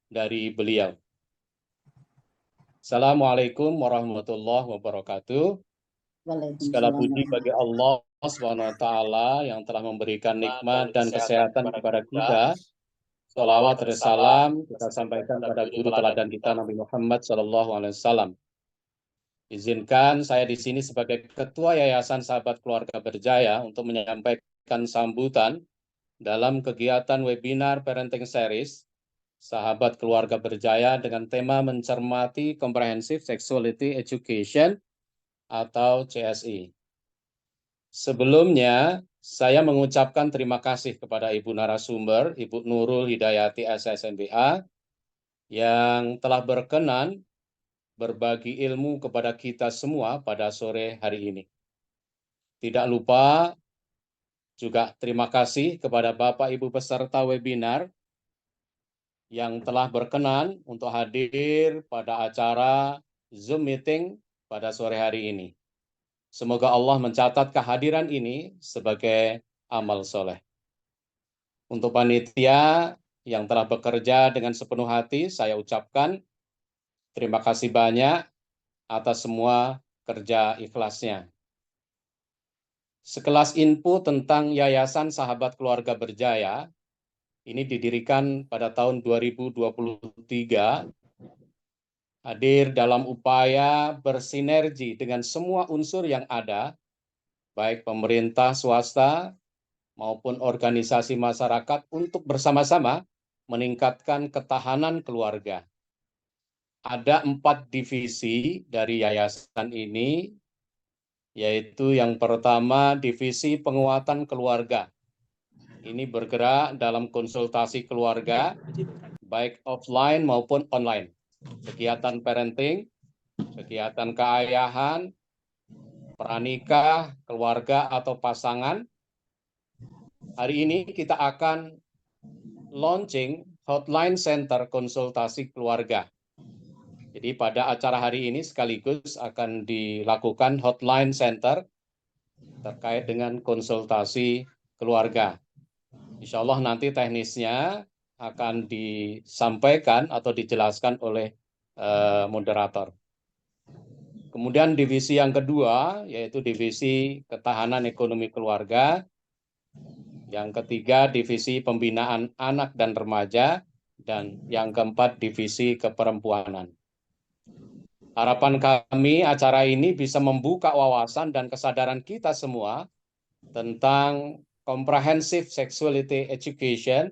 dari beliau. Assalamualaikum warahmatullahi wabarakatuh. Segala puji bagi Allah SWT yang telah memberikan nikmat dan kesehatan kepada kita. Salawat dan salam kita sampaikan pada guru teladan kita Nabi Muhammad SAW. Izinkan saya di sini sebagai Ketua Yayasan Sahabat Keluarga Berjaya untuk menyampaikan sambutan dalam kegiatan webinar Parenting Series Sahabat Keluarga Berjaya dengan tema mencermati Comprehensive Sexuality Education atau CSI. Sebelumnya, saya mengucapkan terima kasih kepada Ibu narasumber, Ibu Nurul Hidayati SSMBA, yang telah berkenan berbagi ilmu kepada kita semua pada sore hari ini. Tidak lupa juga terima kasih kepada Bapak Ibu peserta webinar yang telah berkenan untuk hadir pada acara Zoom meeting pada sore hari ini. Semoga Allah mencatat kehadiran ini sebagai amal soleh. Untuk panitia yang telah bekerja dengan sepenuh hati, saya ucapkan terima kasih banyak atas semua kerja ikhlasnya. Sekelas info tentang Yayasan Sahabat Keluarga Berjaya, ini didirikan pada tahun 2023, hadir dalam upaya bersinergi dengan semua unsur yang ada, baik pemerintah, swasta, maupun organisasi masyarakat untuk bersama-sama meningkatkan ketahanan keluarga. Ada 4 divisi dari yayasan ini, yaitu yang pertama divisi penguatan keluarga. Ini bergerak dalam konsultasi keluarga, baik offline maupun online. Kegiatan parenting, kegiatan keayahan, pranikah, keluarga atau pasangan. Hari ini kita akan launching hotline center konsultasi keluarga. Jadi pada acara hari ini sekaligus akan dilakukan hotline center terkait dengan konsultasi keluarga. Insya Allah nanti teknisnya akan disampaikan atau dijelaskan oleh moderator. Kemudian divisi yang kedua, yaitu divisi ketahanan ekonomi keluarga. Yang ketiga, divisi pembinaan anak dan remaja. Dan yang keempat, divisi keperempuanan. Harapan kami acara ini bisa membuka wawasan dan kesadaran kita semua tentang Comprehensive Sexuality Education,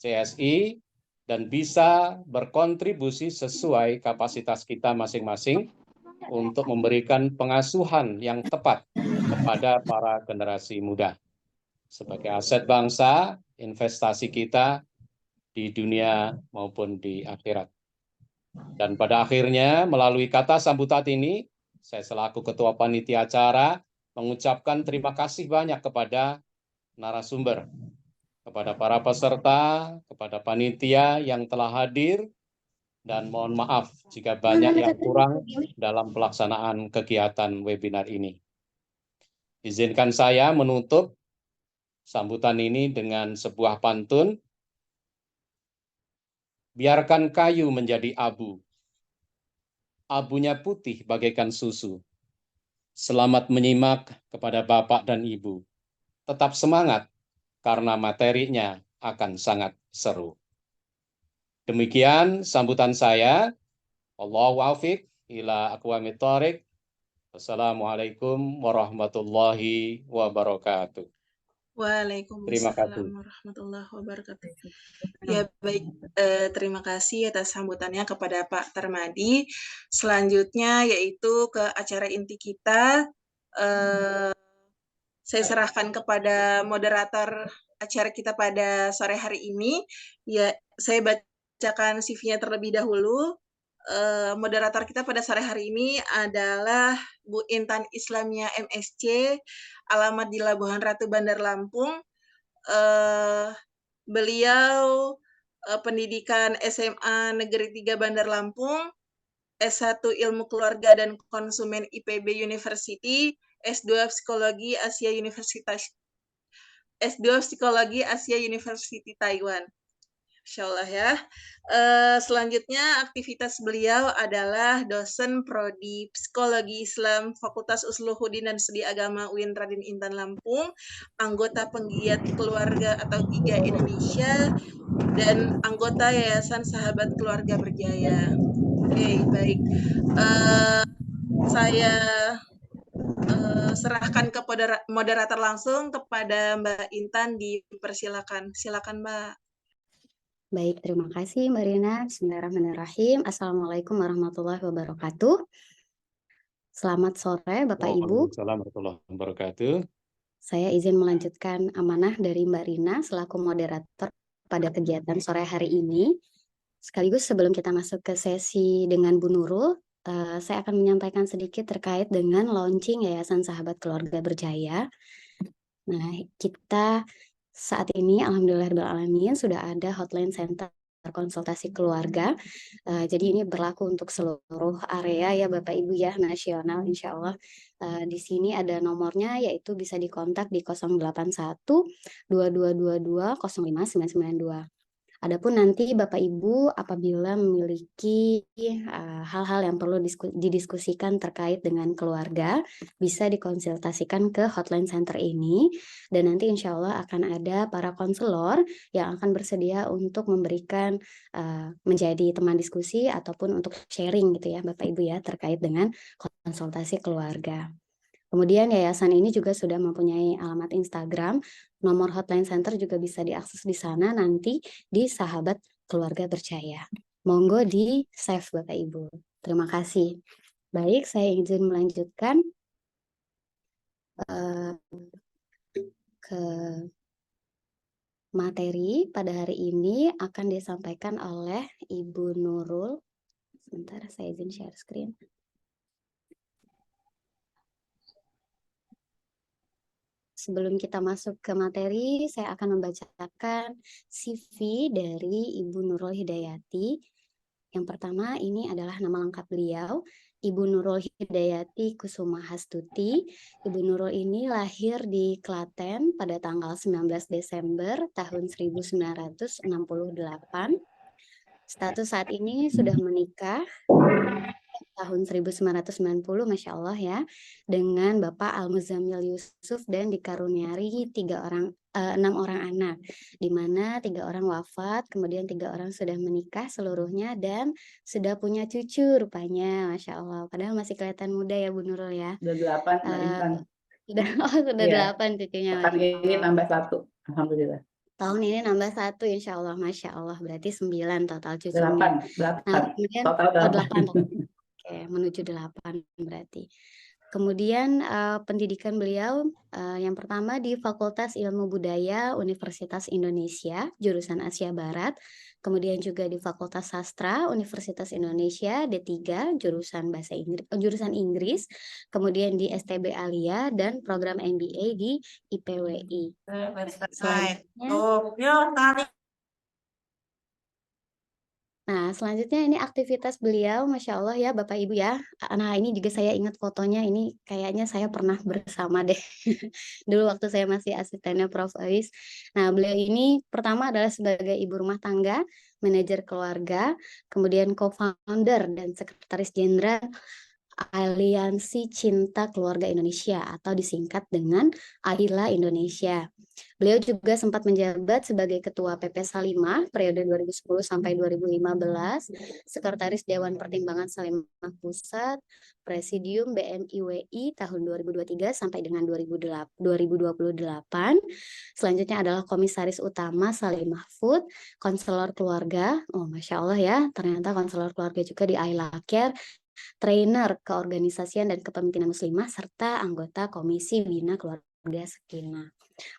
CSI, dan bisa berkontribusi sesuai kapasitas kita masing-masing untuk memberikan pengasuhan yang tepat kepada para generasi muda. Sebagai aset bangsa, investasi kita di dunia maupun di akhirat. Dan pada akhirnya, melalui kata sambutan ini, saya selaku Ketua Panitia Acara mengucapkan terima kasih banyak kepada narasumber, kepada para peserta, kepada panitia yang telah hadir, dan mohon maaf jika banyak yang kurang dalam pelaksanaan kegiatan webinar ini. Izinkan saya menutup sambutan ini dengan sebuah pantun. Biarkan kayu menjadi abu, abunya putih bagaikan susu. Selamat menyimak kepada Bapak dan Ibu. Tetap semangat, karena materinya akan sangat seru. Demikian sambutan saya. Allahu a'fiq ila aqwamit thoriq. Wassalamualaikum warahmatullahi wabarakatuh. Terima kasih. Waalaikumsalam warahmatullahi wabarakatuh. Ya baik, terima kasih atas sambutannya kepada Pak Tarmadi. Selanjutnya yaitu ke acara inti kita. Saya serahkan kepada moderator acara kita pada sore hari ini. Ya, saya bacakan CV-nya terlebih dahulu. Moderator kita pada sore hari ini adalah Bu Intan Islamia MSC, alamat di Labuhan Ratu, Bandar Lampung. Beliau pendidikan SMA Negeri 3 Bandar Lampung, S1 Ilmu Keluarga dan Konsumen IPB University, S2 Psikologi Asia University Taiwan. Insyaallah ya. Selanjutnya aktivitas beliau adalah dosen prodi Psikologi Islam Fakultas Usluhuddin dan Studi Agama UIN Raden Intan Lampung, anggota penggiat keluarga atau GIGA Indonesia, dan anggota Yayasan Sahabat Keluarga Berjaya. Oke, baik. Saya serahkan ke moderator langsung kepada Mbak Intan, dipersilakan. Silakan, Mbak. Baik, terima kasih Mbak Rina. Bismillahirrahmanirrahim. Assalamualaikum warahmatullahi wabarakatuh. Selamat sore Bapak Ibu. Waalaikumsalam warahmatullahi wabarakatuh. Saya izin melanjutkan amanah dari Mbak Rina selaku moderator pada kegiatan sore hari ini. Sekaligus sebelum kita masuk ke sesi dengan Bu Nurul, saya akan menyampaikan sedikit terkait dengan launching Yayasan Sahabat Keluarga Berjaya. Nah, kita saat ini alhamdulillahirrahmanirrahim sudah ada hotline center konsultasi keluarga. Jadi ini berlaku untuk seluruh area ya Bapak Ibu ya, nasional insya Allah. Di sini ada nomornya, yaitu bisa dikontak di 081 2222 05992. Adapun nanti Bapak Ibu apabila memiliki hal-hal yang perlu didiskusikan terkait dengan keluarga, bisa dikonsultasikan ke hotline center ini, dan nanti insya Allah akan ada para konselor yang akan bersedia untuk memberikan menjadi teman diskusi ataupun untuk sharing gitu ya Bapak Ibu ya, terkait dengan konsultasi keluarga. Kemudian yayasan ini juga sudah mempunyai alamat Instagram, nomor hotline center juga bisa diakses di sana nanti di Sahabat Keluarga Berjaya. Monggo di save Bapak Ibu. Terima kasih. Baik, saya izin melanjutkan ke materi pada hari ini akan disampaikan oleh Ibu Nurul. Sebentar, saya izin share screen. Sebelum kita masuk ke materi, saya akan membacakan CV dari Ibu Nurul Hidayati. Yang pertama, ini adalah nama lengkap beliau, Ibu Nurul Hidayati Kusuma Hastuti. Ibu Nurul ini lahir di Klaten pada tanggal 19 Desember tahun 1968. Status saat ini sudah menikah tahun 1990, Masya Allah ya, dengan Bapak Al-Muzammil Yusuf dan dikaruniai 6 orang anak, di mana 3 orang wafat, kemudian 3 orang sudah menikah seluruhnya dan sudah punya cucu rupanya, Masya Allah. Padahal masih kelihatan muda ya Bu Nurul ya. Sudah 8, Mbak Intan. Sudah Iya. 8 cucunya. Tahun ini tambah 1, Alhamdulillah. Tahun ini nambah 1, Insya Allah, Masya Allah. Berarti 9 total cucunya. 8. Nah, kemudian, total 8. Oke, menuju 8 berarti. Kemudian pendidikan beliau yang pertama di Fakultas Ilmu Budaya Universitas Indonesia, jurusan Asia Barat. Kemudian juga di Fakultas Sastra Universitas Indonesia, D3, jurusan Inggris. Kemudian di STB Alia dan program MBA di IPWI. Nah, selanjutnya ini aktivitas beliau, Masya Allah ya Bapak Ibu ya. Nah, ini juga saya ingat fotonya, ini kayaknya saya pernah bersama deh. Dulu waktu saya masih asistennya Prof. Ais. Nah, beliau ini pertama adalah sebagai ibu rumah tangga, manajer keluarga, kemudian co-founder dan sekretaris jenderal Aliansi Cinta Keluarga Indonesia atau disingkat dengan AILA Indonesia. Beliau juga sempat menjabat sebagai Ketua PP Salimah periode 2010 sampai 2015, Sekretaris Dewan Pertimbangan Salimah Pusat, Presidium BMIWI tahun 2023 sampai dengan 2028. Selanjutnya adalah Komisaris Utama Salimah Food, Konselor Keluarga. Oh, Masya Allah ya, ternyata konselor keluarga juga di AILA Care, trainer keorganisasian dan kepemimpinan muslimah, serta anggota Komisi Bina Keluarga Sakinah.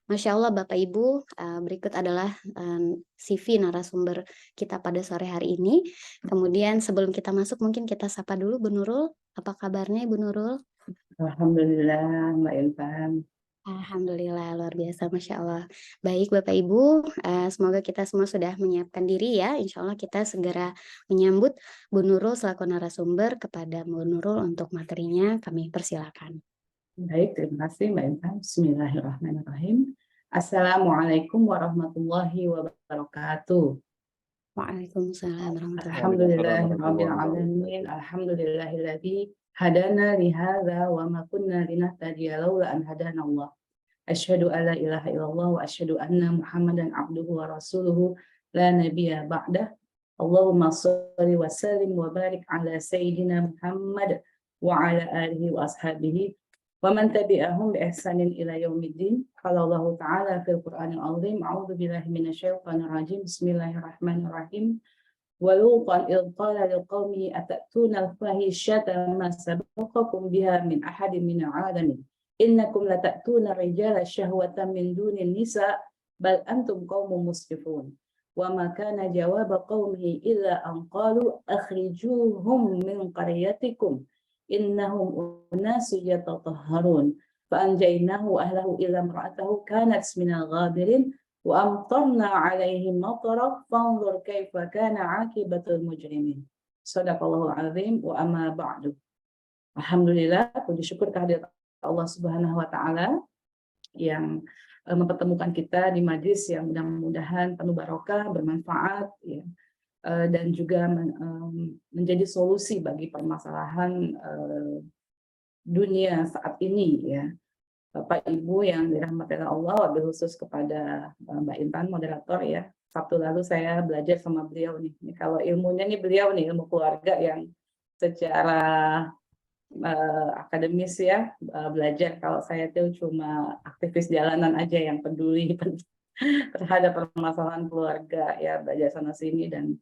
Masya Allah Bapak Ibu, berikut adalah CV narasumber kita pada sore hari ini. Kemudian sebelum kita masuk mungkin kita sapa dulu Bu Nurul. Apa kabarnya Ibu Nurul? Alhamdulillah Mbak Intan. Alhamdulillah, luar biasa, Masya Allah. Baik Bapak Ibu, semoga kita semua sudah menyiapkan diri ya. Insya Allah kita segera menyambut Bu Nurul selaku narasumber. Kepada Bu Nurul untuk materinya kami persilakan. Baik, terima kasih Mbak Intan. Bismillahirrahmanirrahim. Assalamualaikum warahmatullahi wabarakatuh. Waalaikumsalam warahmatullahi Alhamdulillahirabbil alamin. Alhamdulillahilladzi hadana li hadza wa ma kunna linahtadiya laula an hadanallah. Asyhadu an la ilaha illallah wa asyhadu anna Muhammadan abduhu wa rasuluhu la nabiyya ba'dah. Allahumma shalli wa sallim wa barik ala sayyidina Muhammad wa ala alihi wa ashabihi wa man tabi'ahum bi ihsanin ila yaumiddin. Qala Allah ta'ala fil Qur'anil azim, a'udzu billahi minasyaitonir rajim. Bismillahirrahmanirrahim. Walutan idh qala liqaumihi atatuna al-fahishata ma sabaqakum biha min ahadin minal alamin. Innakum latatuna rijala syahwatan min dunin nisa bal antum qaumun musrifun. Wa ma kana jawaba qaumihi illa an qalu akhrijuhum min qaryatikum innahum unasun yatatahharun. Fa anjaynahu ahlahu illa imra'atahu kanat minal ghabirin wa amtarna 'alaihim matara fanzur kaifa kana 'aqibatul mujrimin. Shadaqallahul azim wa amma ba'du. Alhamdulillah, puji syukur kehadirat Allah Subhanahu wa taala yang mempertemukan kita di majlis yang mudah-mudahan penuh barokah, bermanfaat ya, dan juga menjadi solusi bagi permasalahan dunia saat ini ya. Bapak Ibu yang dirahmati Allah, wabil khusus kepada Mbak Intan moderator ya. Sabtu lalu saya belajar sama beliau nih. Kalau ilmunya nih beliau nih ilmu keluarga yang secara akademis ya belajar. Kalau saya tuh cuma aktivis jalanan aja yang peduli terhadap permasalahan keluarga ya, belajar sana sini dan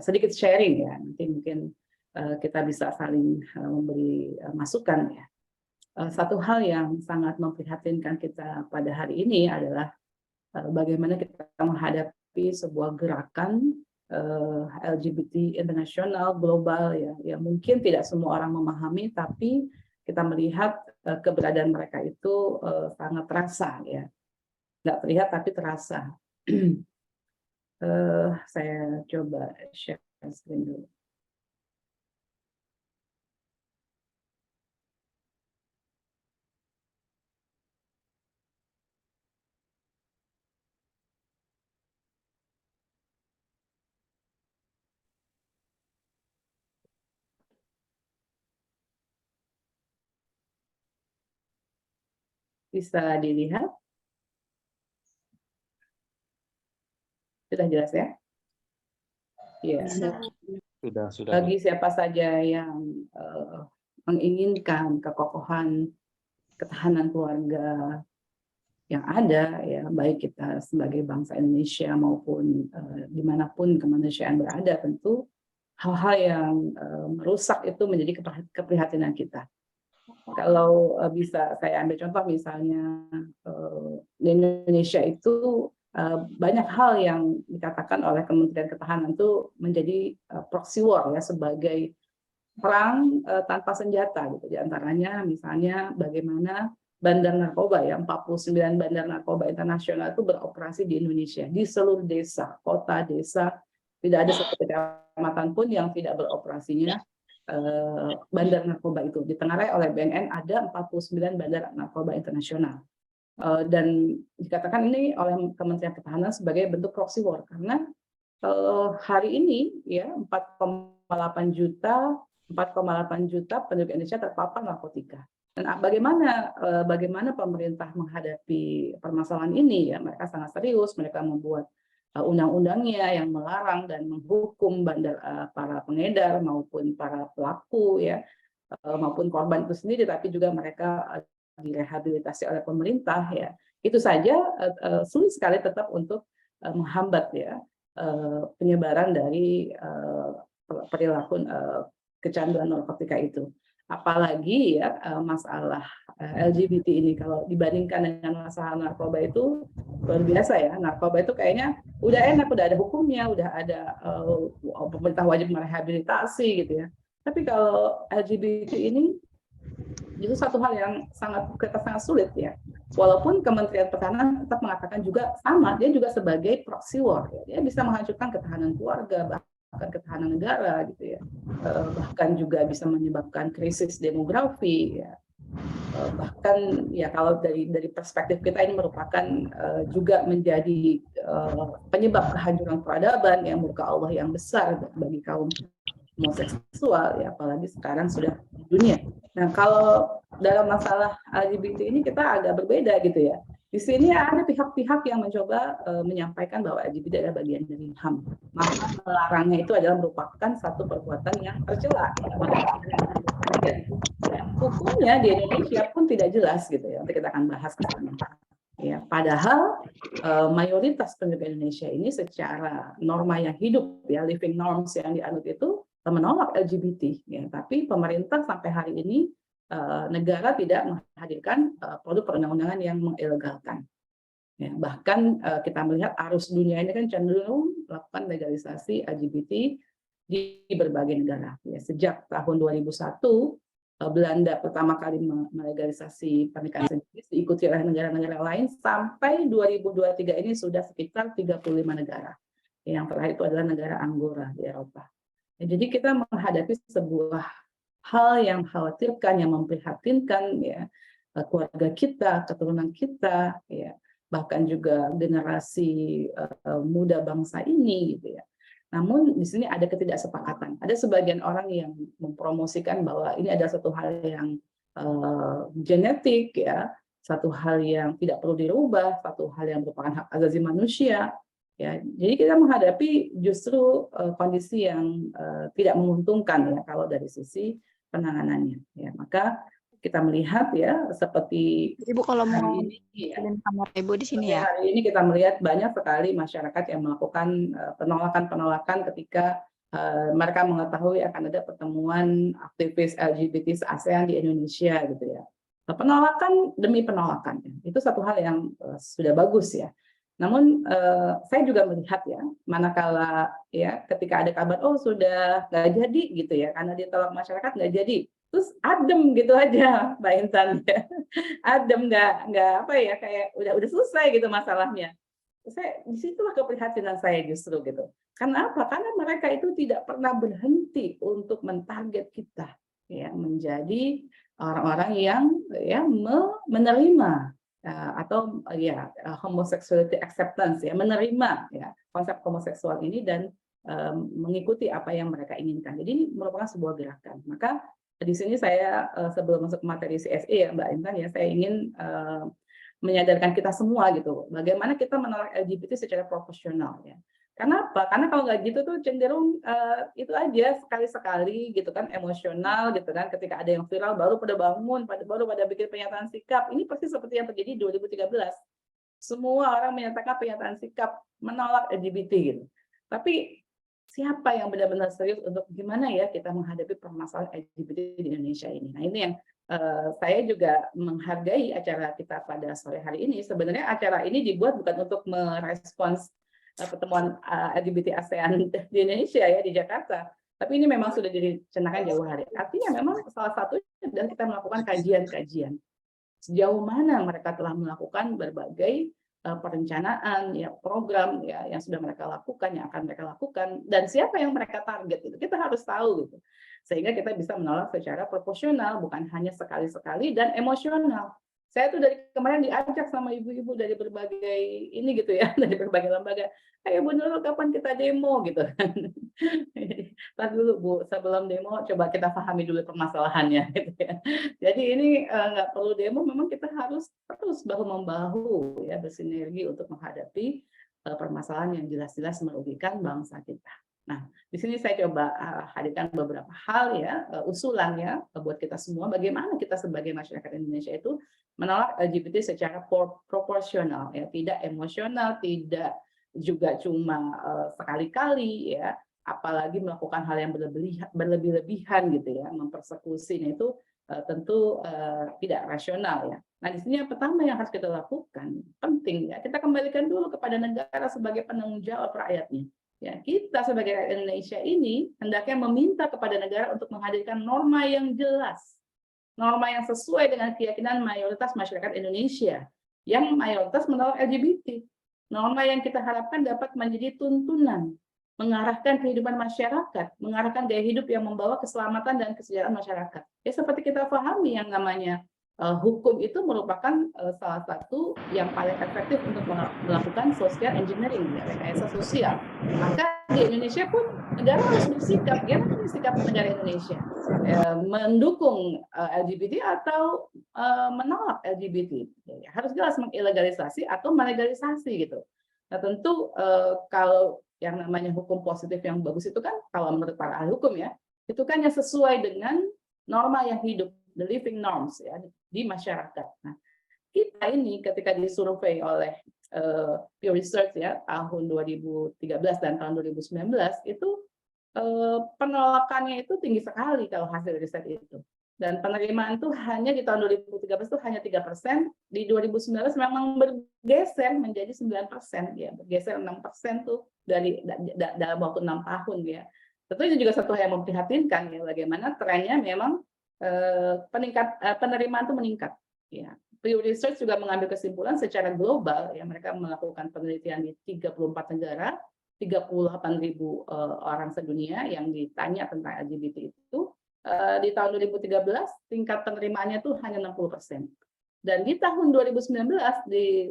sedikit sharing ya. Nanti mungkin kita bisa saling memberi masukan ya. Satu hal yang sangat memprihatinkan kita pada hari ini adalah bagaimana kita menghadapi sebuah gerakan LGBT internasional global ya, yang mungkin tidak semua orang memahami, tapi kita melihat keberadaan mereka itu sangat terasa ya, nggak terlihat tapi terasa. Saya coba share screen dulu. Bisa dilihat? Sudah jelas ya? Iya. Sudah. Bagi siapa saja yang menginginkan kekokohan ketahanan keluarga yang ada, ya baik kita sebagai bangsa Indonesia maupun dimanapun kemanusiaan berada, tentu hal-hal yang merusak itu menjadi keprihatinan kita. Kalau bisa saya ambil contoh misalnya di Indonesia itu banyak hal yang dikatakan oleh Kementerian Pertahanan itu menjadi proxy war ya, sebagai perang tanpa senjata gitu. Di antaranya misalnya bagaimana bandar narkoba ya, 49 bandar narkoba internasional itu beroperasi di Indonesia di seluruh desa, kota, desa, tidak ada satu kecamatan pun yang tidak beroperasinya bandar narkoba itu. Ditengarai oleh BNN ada 49 bandar narkoba internasional. Dan dikatakan ini oleh Kementerian Pertahanan sebagai bentuk proxy war karena hari ini ya 4,8 juta penduduk Indonesia terpapar narkotika. Dan bagaimana pemerintah menghadapi permasalahan ini ya, mereka sangat serius, mereka membuat undang-undangnya yang melarang dan menghukum para pengedar maupun para pelaku ya, maupun korban itu sendiri, tapi juga mereka direhabilitasi oleh pemerintah ya. Itu saja sulit sekali tetap untuk menghambat ya penyebaran dari perilaku kecanduan narkotika itu. Apalagi ya masalah LGBT ini, kalau dibandingkan dengan masalah narkoba itu luar biasa ya. Narkoba itu kayaknya udah enak, udah ada hukumnya, udah ada pemerintah wajib merehabilitasi gitu ya. Tapi kalau LGBT ini itu satu hal yang sangat sulit ya. Walaupun Kementerian Pertahanan tetap mengatakan juga sama, dia juga sebagai proxy war ya. Dia bisa menghancurkan ketahanan keluarga, bahkan ketahanan negara gitu ya. Bahkan juga bisa menyebabkan krisis demografi ya. Bahkan ya kalau dari perspektif kita ini merupakan juga menjadi penyebab kehancuran peradaban yang murka Allah yang besar bagi kaum homoseksual, ya apalagi sekarang sudah di dunia. Nah, kalau dalam masalah LGBT ini kita agak berbeda gitu ya. Di sini ada pihak-pihak yang mencoba menyampaikan bahwa LGBT adalah bagian dari HAM. Maka melarangnya itu adalah merupakan satu perbuatan yang tercela. Hukumnya di Indonesia pun tidak jelas gitu ya. Nanti kita akan bahas ke sana. Ya, padahal mayoritas penduduk Indonesia ini secara norma yang hidup ya, living norms yang dianut itu menolak LGBT ya, tapi pemerintah sampai hari ini negara tidak menghadirkan produk perundang-undangan yang mengilegalkan. Ya, bahkan kita melihat arus dunia ini kan cenderung melakukan legalisasi LGBT di berbagai negara. Ya, sejak tahun 2001 Belanda pertama kali melegalisasi pernikahan sendiri, diikuti oleh negara-negara lain, sampai 2023 ini sudah sekitar 35 negara. Yang terakhir itu adalah negara Anggora di Eropa. Ya, jadi kita menghadapi sebuah hal yang mengkhawatirkan, yang memprihatinkan ya, keluarga kita, keturunan kita, ya, bahkan juga generasi muda bangsa ini gitu ya. Namun di sini ada ketidaksepakatan. Ada sebagian orang yang mempromosikan bahwa ini adalah satu hal yang genetik ya, satu hal yang tidak perlu dirubah, satu hal yang merupakan hak asasi manusia. Ya, jadi kita menghadapi justru kondisi yang tidak menguntungkan ya kalau dari sisi penanganannya. Ya, maka kita melihat ya seperti Ibu kalau mau hari ini ya, kamar Ibu di sini ya. hari ini kita melihat banyak sekali masyarakat yang melakukan penolakan-penolakan ketika mereka mengetahui akan ada pertemuan aktivis LGBT ASEAN di Indonesia gitu ya. Penolakan demi penolakan itu satu hal yang sudah bagus ya. Namun saya juga melihat ya, manakala ya ketika ada kabar oh sudah nggak jadi gitu ya, karena ditolak masyarakat nggak jadi, terus adem gitu aja Mbak Intan ya. Adem nggak apa ya, kayak udah selesai gitu masalahnya. Saya disitulah keprihatinan saya justru gitu. Karena apa? Karena mereka itu tidak pernah berhenti untuk mentarget kita ya menjadi orang-orang yang ya menerima atau ya homosexuality acceptance ya, menerima ya konsep homoseksual ini dan mengikuti apa yang mereka inginkan. Jadi ini merupakan sebuah gerakan. Maka di sini saya sebelum masuk materi CSE ya Mbak Intan ya, saya ingin menyadarkan kita semua gitu, bagaimana kita menolak LGBT secara proporsional ya. Karena apa? Karena kalau nggak gitu tuh cenderung itu aja sekali-sekali gitu kan, emosional gitu kan, ketika ada yang viral baru pada bangun, baru pada bikin pernyataan sikap. Ini persis seperti yang terjadi 2013. Semua orang menyatakan pernyataan sikap menolak LGBT gitu. Tapi siapa yang benar-benar serius untuk gimana ya kita menghadapi permasalahan LGBT di Indonesia ini? Nah ini yang saya juga menghargai acara kita pada sore hari ini. Sebenarnya acara ini dibuat bukan untuk merespons pertemuan LGBT ASEAN di Indonesia ya, di Jakarta. Tapi ini memang sudah direncanakan jauh hari. Artinya memang salah satunya adalah kita melakukan kajian-kajian. Sejauh mana mereka telah melakukan berbagai perencanaan, ya program ya yang sudah mereka lakukan, yang akan mereka lakukan, dan siapa yang mereka target itu kita harus tahu gitu, sehingga kita bisa menolak secara proporsional, bukan hanya sekali-sekali dan emosional. Saya tuh dari kemarin diajak sama ibu-ibu dari berbagai ini gitu ya, dari berbagai lembaga, ayo Bu Nurul kapan kita demo gitu kan. Tar dulu Bu, sebelum demo coba kita pahami dulu permasalahannya gitu ya. Jadi ini nggak perlu demo, memang kita harus terus bahu-membahu ya, bersinergi untuk menghadapi permasalahan yang jelas-jelas merugikan bangsa kita. Nah, di sini saya coba hadirkan beberapa hal ya, usulan ya buat kita semua, bagaimana kita sebagai masyarakat Indonesia itu menolak LGBT secara proporsional ya, tidak emosional, tidak juga cuma sekali-kali ya, apalagi melakukan hal yang berlebih-lebihan gitu ya, mempersekusi itu tentu tidak rasional ya. Nah di sini yang pertama yang harus kita lakukan penting ya, kita kembalikan dulu kepada negara sebagai penanggung jawab rakyatnya. Ya, kita sebagai rakyat Indonesia ini hendaknya meminta kepada negara untuk menghadirkan norma yang jelas, norma yang sesuai dengan keyakinan mayoritas masyarakat Indonesia yang mayoritas menolak LGBT. Norma yang kita harapkan dapat menjadi tuntunan, mengarahkan kehidupan masyarakat, mengarahkan gaya hidup yang membawa keselamatan dan kesejahteraan masyarakat. Ya seperti kita pahami yang namanya hukum itu merupakan salah satu yang paling efektif untuk melakukan social engineering, ya, rekayasa sosial. Maka di Indonesia pun negara harus bersikap, gimana sikap negara Indonesia? Mendukung LGBT atau menolak LGBT? Ya, harus jelas mengilegalisasi atau melegalisasi gitu. Nah tentu kalau yang namanya hukum positif yang bagus itu kan kalau menurut para ahli hukum ya, itu kan yang sesuai dengan norma yang hidup, the living norms ya di masyarakat. Nah, kita ini ketika disurvei oleh Pew Research ya tahun 2013 dan tahun 2019 itu penolakannya itu tinggi sekali kalau hasil riset itu. Dan penerimaan itu hanya di tahun 2013 itu hanya 3%, di 2019 memang bergeser menjadi 9%, ya, bergeser 6% tuh dalam waktu 6 tahun ya. Tentu itu juga satu hal yang memprihatinkan ya, bagaimana trennya memang penerimaan itu meningkat. Ya. Pew Research juga mengambil kesimpulan secara global, ya mereka melakukan penelitian di 34 negara, 38.000 orang sedunia yang ditanya tentang LGBT itu. Di tahun 2013 tingkat penerimaannya itu hanya 60%. Dan di tahun 2019 di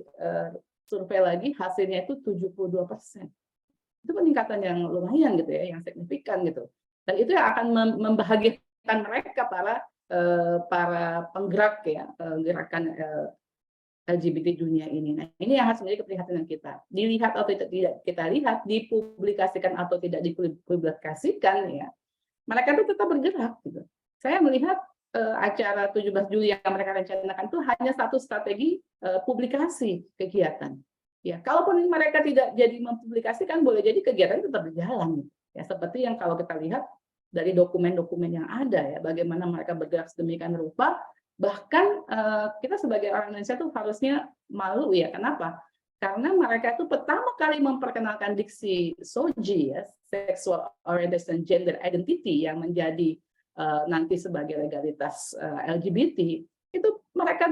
survei lagi hasilnya itu 72%. Itu peningkatan yang lumayan gitu ya, yang signifikan gitu. Dan itu yang akan membahagiakan mereka para penggerak ya gerakan LGBT dunia ini. Nah, ini yang harus menjadi keprihatinan kita. Dilihat atau tidak kita lihat, dipublikasikan atau tidak dipublikasikan ya. Mereka itu tetap bergerak gitu. Saya melihat acara 17 Juli yang mereka rencanakan itu hanya satu strategi publikasi kegiatan. Ya, kalaupun mereka tidak jadi mempublikasikan, boleh jadi kegiatan tetap berjalan. Ya, seperti yang kalau kita lihat dari dokumen-dokumen yang ada ya, bagaimana mereka bergerak sedemikian rupa, bahkan kita sebagai orang Indonesia tuh harusnya malu ya. Kenapa? Karena mereka itu pertama kali memperkenalkan diksi SOGI ya, Sexual Orientation Gender Identity yang menjadi nanti sebagai legalitas LGBT, itu mereka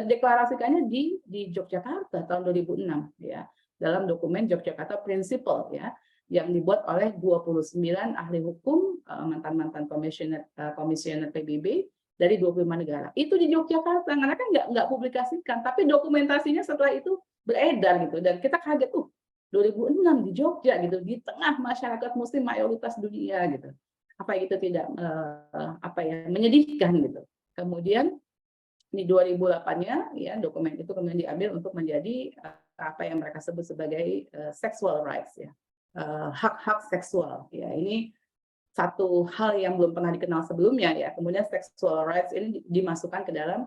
deklarasikannya di Yogyakarta tahun 2006 ya, dalam dokumen Yogyakarta Principle ya, yang dibuat oleh 29 ahli hukum, mantan-mantan komisioner PBB dari 25 negara. Itu di Yogyakarta, mereka nggak publikasikan, tapi dokumentasinya setelah itu beredar gitu, dan kita kaget 2006 di Jogja gitu, di tengah masyarakat muslim mayoritas dunia gitu. Apa itu tidak menyedihkan gitu. Kemudian di 2008-nya ya dokumen itu kemudian diambil untuk menjadi apa yang mereka sebut sebagai sexual rights ya. Hak-hak seksual ya. Ini satu hal yang belum pernah dikenal sebelumnya ya. Kemudian sexual rights ini dimasukkan ke dalam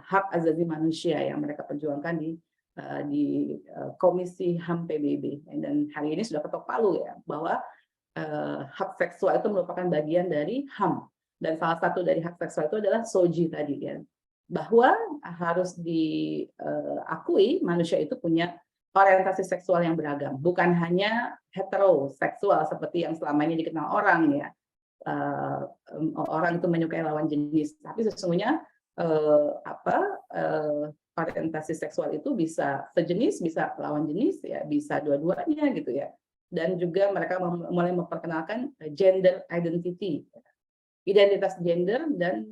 hak asasi manusia yang mereka perjuangkan di Komisi HAM PBB, dan hari ini sudah ketok palu ya bahwa hak seksual itu merupakan bagian dari HAM, dan salah satu dari hak seksual itu adalah SOGI tadi ya, bahwa harus diakui manusia itu punya orientasi seksual yang beragam, bukan hanya heteroseksual seperti yang selama ini dikenal orang ya, orang itu menyukai lawan jenis, tapi sesungguhnya orientasi seksual itu bisa sejenis, bisa lawan jenis ya, bisa dua-duanya gitu ya. Dan juga mereka mulai memperkenalkan gender identity, identitas gender dan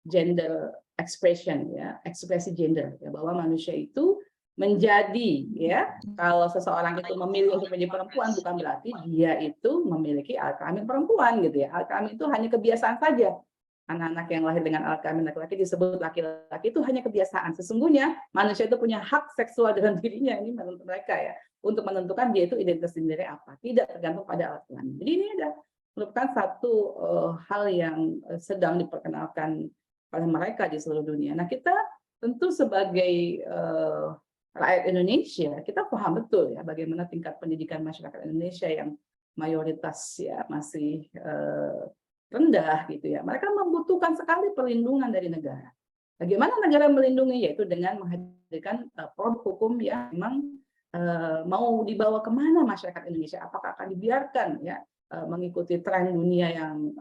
gender expression ya, ekspresi gender ya, bahwa manusia itu menjadi ya, kalau seseorang itu memilih untuk menjadi perempuan bukan berarti dia itu memiliki alat kelamin perempuan gitu ya. Alat kelamin itu hanya kebiasaan saja. Anak-anak yang lahir dengan alat kelamin laki-laki disebut laki-laki, itu hanya kebiasaan. Sesungguhnya manusia itu punya hak seksual dalam dirinya, ini menurut mereka ya, untuk menentukan dia itu identitas sendiri apa, tidak tergantung pada alat kelamin. Jadi ini merupakan satu hal yang sedang diperkenalkan oleh mereka di seluruh dunia. Nah, kita tentu sebagai rakyat Indonesia, kita paham betul ya bagaimana tingkat pendidikan masyarakat Indonesia yang mayoritas ya masih rendah gitu ya. Mereka membutuhkan sekali perlindungan dari negara. Bagaimana negara melindungi? Yaitu dengan menghadirkan produk hukum yang memang mau dibawa kemana masyarakat Indonesia. Apakah akan dibiarkan ya mengikuti tren dunia yang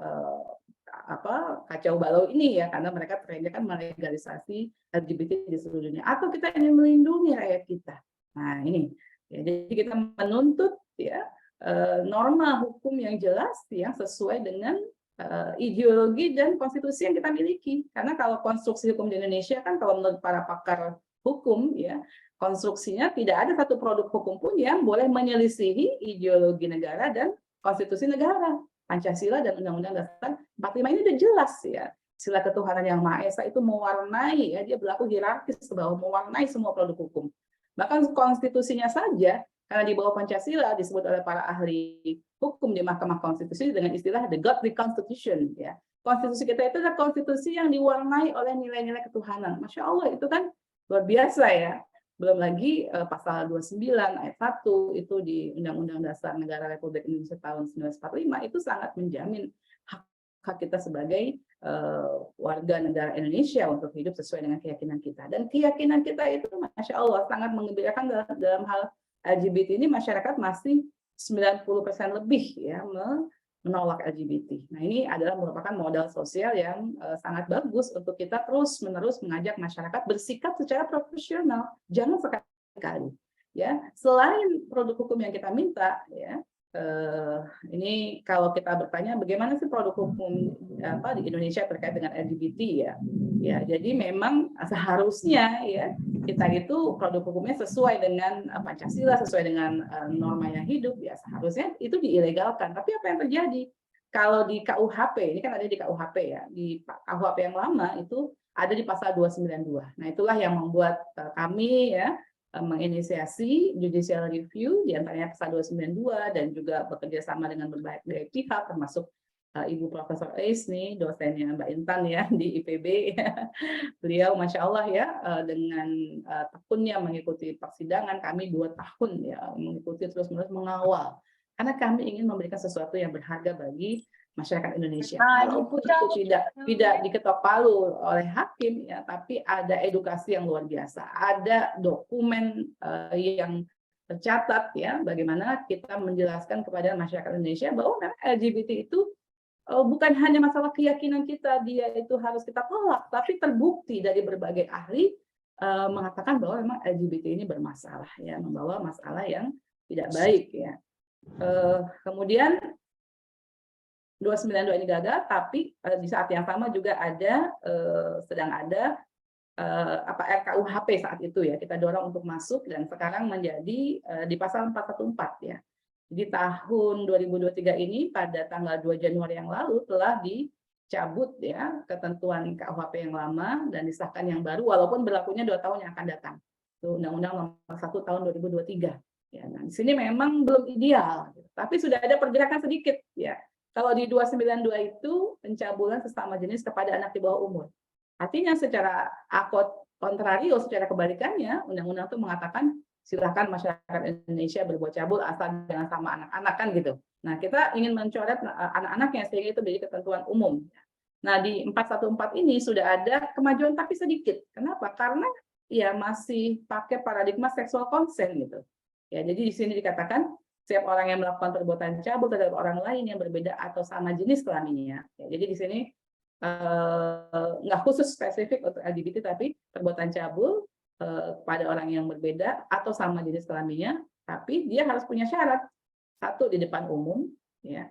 kacau balau ini ya, karena mereka trennya kan melegalisasi LGBT di seluruh dunia, atau kita ingin melindungi rakyat kita. Nah ini ya, jadi kita menuntut ya norma hukum yang jelas yang sesuai dengan ideologi dan konstitusi yang kita miliki. Karena kalau konstruksi hukum di Indonesia kan kalau menurut para pakar hukum ya, konstruksinya tidak ada satu produk hukum pun yang boleh menyelisihi ideologi negara dan konstitusi negara. Pancasila dan Undang-Undang Dasar 45 ini udah jelas ya. Sila ketuhanan yang Maha Esa itu mewarnai ya, dia berlaku hierarkis bahwa mewarnai semua produk hukum. Bahkan konstitusinya saja karena di bawah Pancasila disebut oleh para ahli hukum di Mahkamah Konstitusi dengan istilah the godly constitution ya. Konstitusi kita itu adalah konstitusi yang diwarnai oleh nilai-nilai ketuhanan. Masya Allah itu kan luar biasa ya. Belum lagi pasal 29 ayat 1 itu di Undang-Undang Dasar Negara Republik Indonesia tahun 1945 itu sangat menjamin hak kita sebagai warga negara Indonesia untuk hidup sesuai dengan keyakinan kita. Dan keyakinan kita itu Masya Allah sangat menggembirakan dalam hal LGBT ini masyarakat masih 90% lebih ya menolak LGBT. Nah ini adalah merupakan modal sosial yang sangat bagus untuk kita terus-menerus mengajak masyarakat bersikap secara profesional. Jangan sekali-kali ya. Selain produk hukum yang kita minta ya, ini kalau kita bertanya bagaimana sih produk hukum di Indonesia terkait dengan LGBT ya. Ya, jadi memang seharusnya ya kita itu produk hukumnya sesuai dengan Pancasila, sesuai dengan norma yang hidup ya, seharusnya itu diilegalkan. Tapi apa yang terjadi? Kalau di KUHP, ini kan ada di KUHP ya, di KUHP yang lama itu ada di pasal 292. Nah, itulah yang membuat kami ya menginisiasi judicial review di antaranya pasal 292 dan juga bekerja sama dengan berbagai pihak termasuk Ibu Profesor Ais nih, dosennya Mbak Intan ya di IPB. Beliau Masya Allah ya dengan tekunnya mengikuti persidangan kami 2 tahun ya mengikuti terus-menerus mengawal karena kami ingin memberikan sesuatu yang berharga bagi masyarakat Indonesia. Walaupun itu tidak diketok palu oleh hakim ya, tapi ada edukasi yang luar biasa, ada dokumen yang tercatat ya bagaimana kita menjelaskan kepada masyarakat Indonesia bahwa memang LGBT itu bukan hanya masalah keyakinan kita, dia itu harus kita tolak, tapi terbukti dari berbagai ahli mengatakan bahwa memang LGBT ini bermasalah ya, membawa masalah yang tidak baik ya. Kemudian 292 ini gagal, tapi di saat yang sama juga sedang ada RKUHP saat itu ya, kita dorong untuk masuk dan sekarang menjadi di pasal 414 ya. Di tahun 2023 ini pada tanggal 2 Januari yang lalu telah dicabut ya ketentuan KUHP yang lama dan disahkan yang baru walaupun berlakunya 2 tahun yang akan datang. Itu Undang-Undang Nomor 1 tahun 2023. Ya, nah, di sini memang belum ideal, tapi sudah ada pergerakan sedikit ya. Kalau di 292 itu pencabulan sesama jenis kepada anak di bawah umur. Artinya secara akot kontrario, secara kebalikannya, undang-undang itu mengatakan silakan masyarakat Indonesia berbuat cabul asal jangan sama anak-anak kan gitu. Nah, kita ingin mencoret anak-anaknya sehingga itu menjadi ketentuan umum. Nah, di 414 ini sudah ada kemajuan tapi sedikit. Kenapa? Karena ya masih pakai paradigma seksual consent gitu. Ya, jadi di sini dikatakan setiap orang yang melakukan perbuatan cabul terhadap orang lain yang berbeda atau sama jenis kelaminnya. Ya, jadi di sini nggak khusus spesifik untuk LGBT, tapi perbuatan cabul pada orang yang berbeda atau sama jenis kelaminnya, tapi dia harus punya syarat. 1 di depan umum, ya,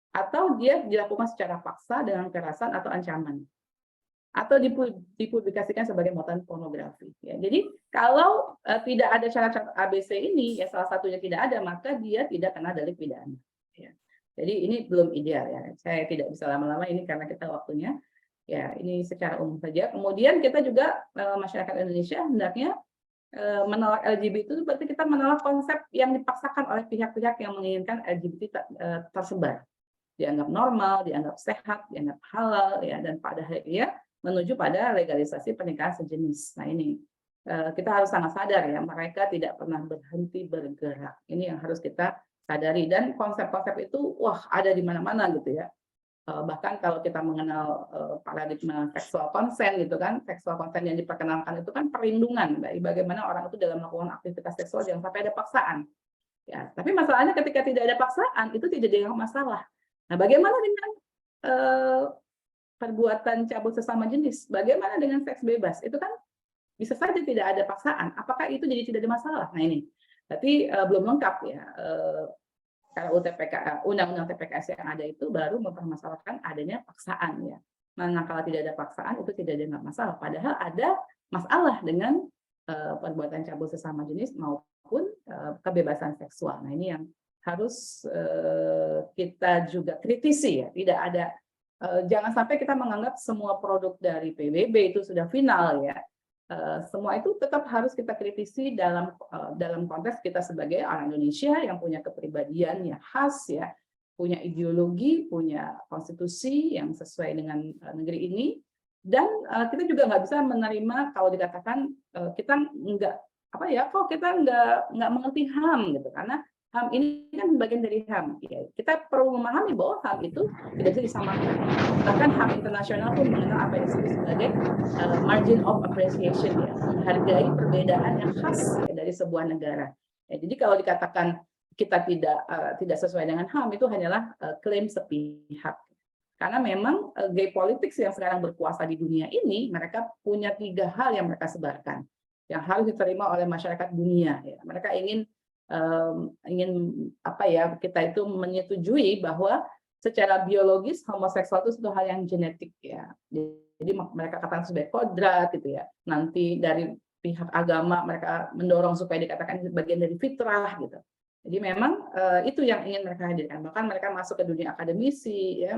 atau dia dilakukan secara paksa dengan kekerasan atau ancaman, atau dipublikasikan sebagai muatan pornografi. Ya, jadi kalau tidak ada syarat-syarat ABC ini, ya salah satunya tidak ada, maka dia tidak kena delik pidana. Ya. Jadi ini belum ideal ya. Saya tidak bisa lama-lama ini karena kita waktunya. Ya ini secara umum saja. Kemudian kita juga masyarakat Indonesia hendaknya menolak LGBT itu berarti kita menolak konsep yang dipaksakan oleh pihak-pihak yang menginginkan LGBT tersebar. Dianggap normal, dianggap sehat, dianggap halal, ya, dan pada akhirnya menuju pada legalisasi pernikahan sejenis. Nah ini kita harus sangat sadar ya, mereka tidak pernah berhenti bergerak. Ini yang harus kita sadari, dan konsep-konsep itu wah ada di mana-mana gitu ya. Bahkan kalau kita mengenal paradigma seksual consent gitu kan, seksual consent yang diperkenalkan itu kan perlindungan bagaimana orang itu dalam melakukan aktivitas seksual jangan sampai ada paksaan. Ya, tapi masalahnya ketika tidak ada paksaan itu tidak dianggap masalah. Nah, bagaimana dengan perbuatan cabul sesama jenis? Bagaimana dengan seks bebas? Itu kan bisa saja tidak ada paksaan. Apakah itu jadi tidak ada masalah? Nah ini, berarti belum lengkap ya. Karena undang-undang TPKS yang ada itu baru mempermasalahkan adanya paksaan ya. Manakala tidak ada paksaan itu tidak ada masalah. Padahal ada masalah dengan perbuatan cabul sesama jenis maupun kebebasan seksual. Nah ini yang harus kita juga kritisi ya. Tidak ada jangan sampai kita menganggap semua produk dari PBB itu sudah final ya. Semua itu tetap harus kita kritisi dalam konteks kita sebagai orang Indonesia yang punya kepribadian yang khas ya, punya ideologi, punya konstitusi yang sesuai dengan negeri ini, dan kita juga nggak bisa menerima kalau dikatakan kita nggak mengerti HAM gitu, karena HAM ini kan bagian dari HAM. Ya, kita perlu memahami bahwa HAM itu tidak bisa disamakan. Bahkan HAM internasional pun mengenal apa yang disebut sebagai margin of appreciation, ya, menghargai perbedaan yang khas ya, dari sebuah negara. Ya, jadi kalau dikatakan kita tidak sesuai dengan HAM itu hanyalah klaim sepihak. Karena memang geopolitik yang sekarang berkuasa di dunia ini, mereka punya 3 hal yang mereka sebarkan yang harus diterima oleh masyarakat dunia. Ya. Mereka ingin kita itu menyetujui bahwa secara biologis homoseksual itu suatu hal yang genetik ya. Jadi mereka katakan sebagai kodrat gitu ya. Nanti dari pihak agama mereka mendorong supaya dikatakan bagian dari fitrah gitu. Jadi memang itu yang ingin mereka hadirkan. Bahkan mereka masuk ke dunia akademisi ya,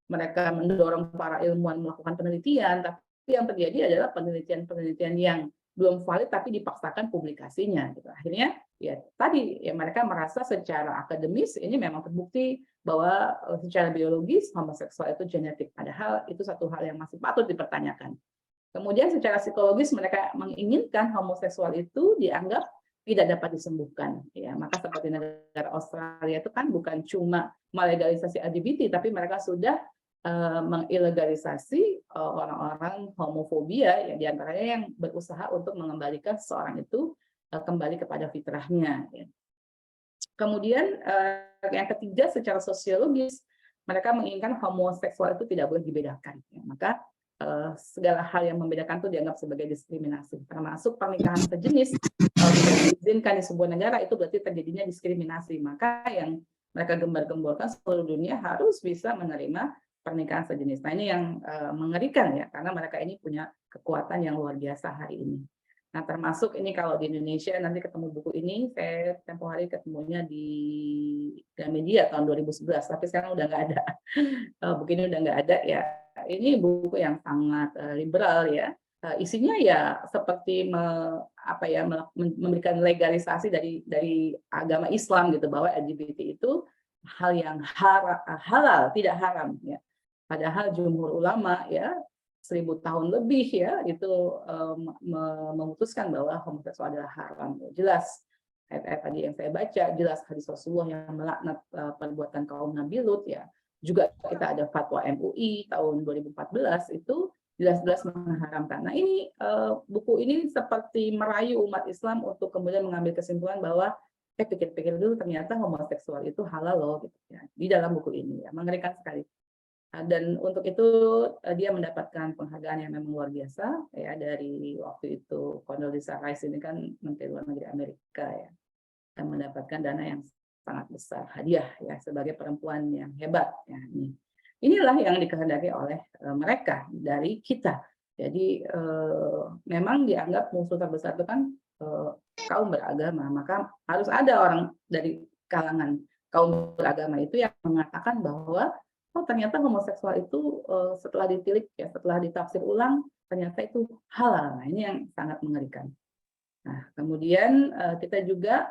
mereka mendorong para ilmuwan melakukan penelitian, tapi yang terjadi adalah penelitian yang belum valid tapi dipaksakan publikasinya gitu. Akhirnya ya tadi ya mereka merasa secara akademis ini memang terbukti bahwa secara biologis homoseksual itu genetik, padahal itu satu hal yang masih patut dipertanyakan. Kemudian secara psikologis mereka menginginkan homoseksual itu dianggap tidak dapat disembuhkan ya. Maka seperti negara Australia itu kan bukan cuma melegalisasi LGBT tapi mereka sudah mengilegalisasi orang-orang homofobia ya, diantaranya yang berusaha untuk mengembalikan seseorang itu kembali kepada fitrahnya. Ya. Kemudian yang ketiga secara sosiologis mereka menginginkan homoseksual itu tidak boleh dibedakan. Ya. Maka segala hal yang membedakan itu dianggap sebagai diskriminasi, termasuk pernikahan sejenis kalau tidak diizinkan di sebuah negara itu berarti terjadinya diskriminasi. Maka yang mereka gembar-gemborkan seluruh dunia harus bisa menerima pernikahan sejenis. Nah ini yang mengerikan ya, karena mereka ini punya kekuatan yang luar biasa hari ini. Nah termasuk ini kalau di Indonesia nanti ketemu buku ini, saya tempo hari ketemunya di Gramedia tahun 2011, tapi sekarang udah nggak ada. Buku ini udah nggak ada ya. Ini buku yang sangat liberal ya. Isinya ya seperti memberikan legalisasi dari agama Islam gitu, bahwa LGBT itu hal yang halal, tidak haram ya. Padahal jumhur ulama ya 1000 tahun lebih ya itu memutuskan bahwa homoseksual adalah haram. Jelas ayat-ayat tadi yang saya baca, jelas hadis Rasulullah yang melaknat perbuatan kaum Nabi Lut ya. Juga kita ada fatwa MUI tahun 2014 itu jelas-jelas mengharamkan. Nah ini buku ini seperti merayu umat Islam untuk kemudian mengambil kesimpulan bahwa pikir-pikir dulu ternyata homoseksual itu halal loh gitu ya. Di dalam buku ini ya, mengerikan sekali. Dan untuk itu dia mendapatkan penghargaan yang memang luar biasa ya, dari waktu itu Condoleezza Rice ini kan Menteri Luar Negeri Amerika ya, dan mendapatkan dana yang sangat besar, hadiah ya, sebagai perempuan yang hebat ya. Inilah yang dikehendaki oleh mereka dari kita. Jadi memang dianggap musuh terbesar itu kan kaum beragama, maka harus ada orang dari kalangan kaum beragama itu yang mengatakan bahwa oh ternyata homoseksual itu setelah ditilik ya, setelah ditafsir ulang ternyata itu halal. Nah ini yang sangat mengerikan. Nah kemudian kita juga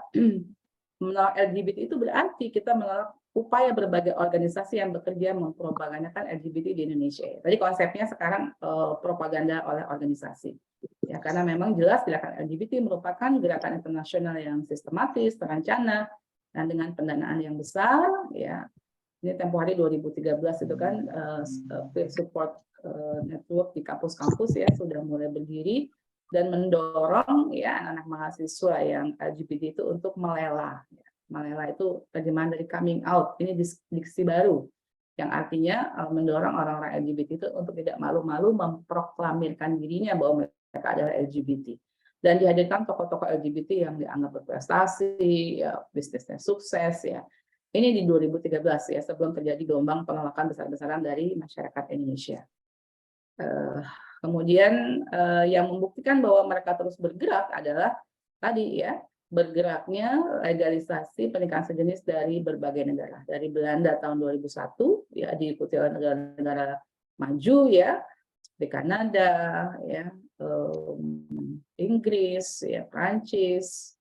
menolak LGBT itu berarti kita menolak upaya berbagai organisasi yang bekerja mempropagandakan LGBT di Indonesia. Tadi konsepnya sekarang propaganda oleh organisasi. Ya karena memang jelas gerakan LGBT merupakan gerakan internasional yang sistematis, terencana, dan dengan pendanaan yang besar ya. Ini tempo hari 2013 itu kan peer support network di kampus-kampus ya sudah mulai berdiri dan mendorong ya anak-anak mahasiswa yang LGBT itu untuk melelah. Melela itu terjemahan dari coming out. Ini diksi baru yang artinya mendorong orang-orang LGBT itu untuk tidak malu-malu memproklamirkan dirinya bahwa mereka adalah LGBT. dan dihadirkan tokoh-tokoh LGBT yang dianggap berprestasi, ya, bisnisnya sukses ya. Ini di 2013 ya, sebelum terjadi gelombang penolakan besar-besaran dari masyarakat Indonesia. Kemudian yang membuktikan bahwa mereka terus bergerak adalah tadi ya, bergeraknya legalisasi pernikahan sejenis dari berbagai negara. Dari Belanda tahun 2001 ya, diikuti oleh negara-negara maju ya, di Kanada ya, Inggris ya, Prancis,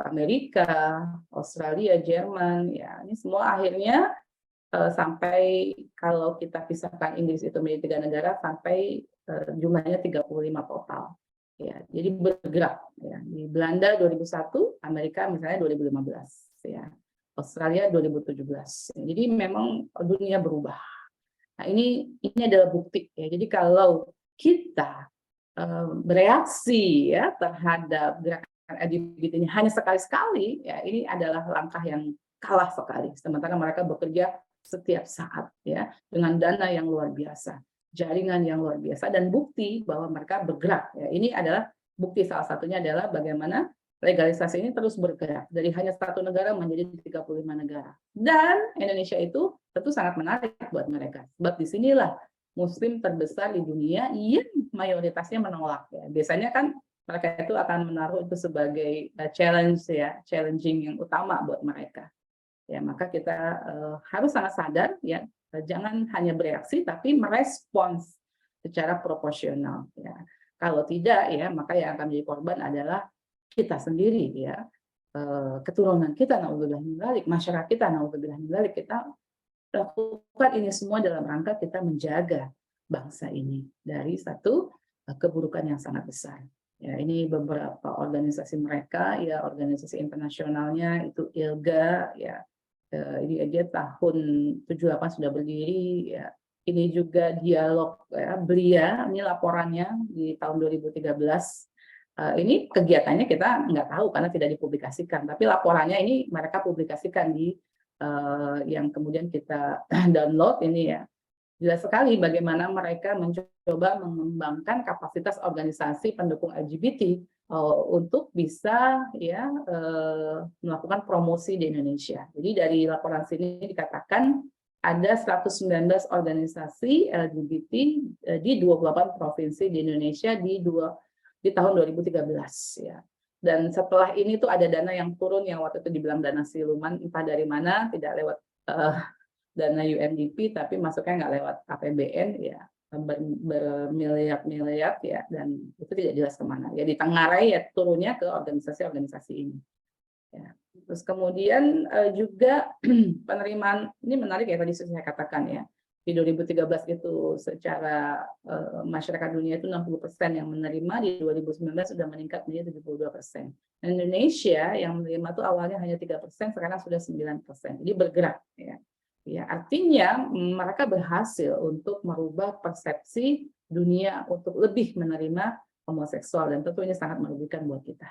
Amerika, Australia, Jerman ya. Ini semua akhirnya sampai kalau kita pisahkan Inggris itu menjadi 3 negara sampai jumlahnya 35 total. Ya, jadi bergerak ya. Di Belanda 2001, Amerika misalnya 2015 ya. Australia 2017. Jadi memang dunia berubah. Nah, ini adalah bukti ya. Jadi kalau kita bereaksi ya terhadap gerakan LGBT ini hanya sekali-sekali ya, ini adalah langkah yang kalah sekali. Sementara mereka bekerja setiap saat ya, dengan dana yang luar biasa, jaringan yang luar biasa, dan bukti bahwa mereka bergerak ya. Ini adalah bukti, salah satunya adalah bagaimana legalisasi ini terus bergerak dari hanya 1 negara menjadi 35 negara. Dan Indonesia itu tentu sangat menarik buat mereka, sebab disinilah Muslim terbesar di dunia yang mayoritasnya menolak ya. Biasanya kan mereka itu akan menaruh itu sebagai challenge ya, challenging yang utama buat mereka. Ya, maka kita harus sangat sadar ya, jangan hanya bereaksi tapi merespons secara proporsional ya. Kalau tidak ya, maka yang akan menjadi korban adalah kita sendiri ya. Keturunan kita, naudzubillah min dzalik, masyarakat kita, naudzubillah min dzalik. Kita lakukan ini semua dalam rangka kita menjaga bangsa ini dari satu keburukan yang sangat besar. Ya, ini beberapa organisasi mereka ya, organisasi internasionalnya itu ILGA ya. Ini aja tahun 78 sudah berdiri ya. Ini juga dialog ya, Belia, ini laporannya di tahun 2013. Ini kegiatannya kita nggak tahu karena tidak dipublikasikan, tapi laporannya ini mereka publikasikan di yang kemudian kita download ini ya. Jelas sekali bagaimana mereka mencoba mengembangkan kapasitas organisasi pendukung LGBT untuk bisa ya melakukan promosi di Indonesia. Jadi dari laporan sini dikatakan ada 119 organisasi LGBT di 28 provinsi di Indonesia di tahun 2013 ya. Dan setelah ini tuh ada dana yang turun yang waktu itu dibilang dana siluman, entah dari mana, tidak lewat dana UNDP, tapi masuknya nggak lewat APBN ya, bermiliar-miliar ya, dan itu tidak jelas kemana. Ya ditengarai ya turunnya ke organisasi-organisasi ini. Ya. Terus kemudian juga penerimaan, ini menarik ya tadi saya katakan ya, di 2013 itu secara masyarakat dunia itu 60% yang menerima, di 2019 sudah meningkat menjadi 72%. Indonesia yang menerima itu awalnya hanya 3%, sekarang sudah 9%. Jadi bergerak ya. Ya, artinya mereka berhasil untuk merubah persepsi dunia untuk lebih menerima homoseksual, dan tentu ini sangat merugikan buat kita.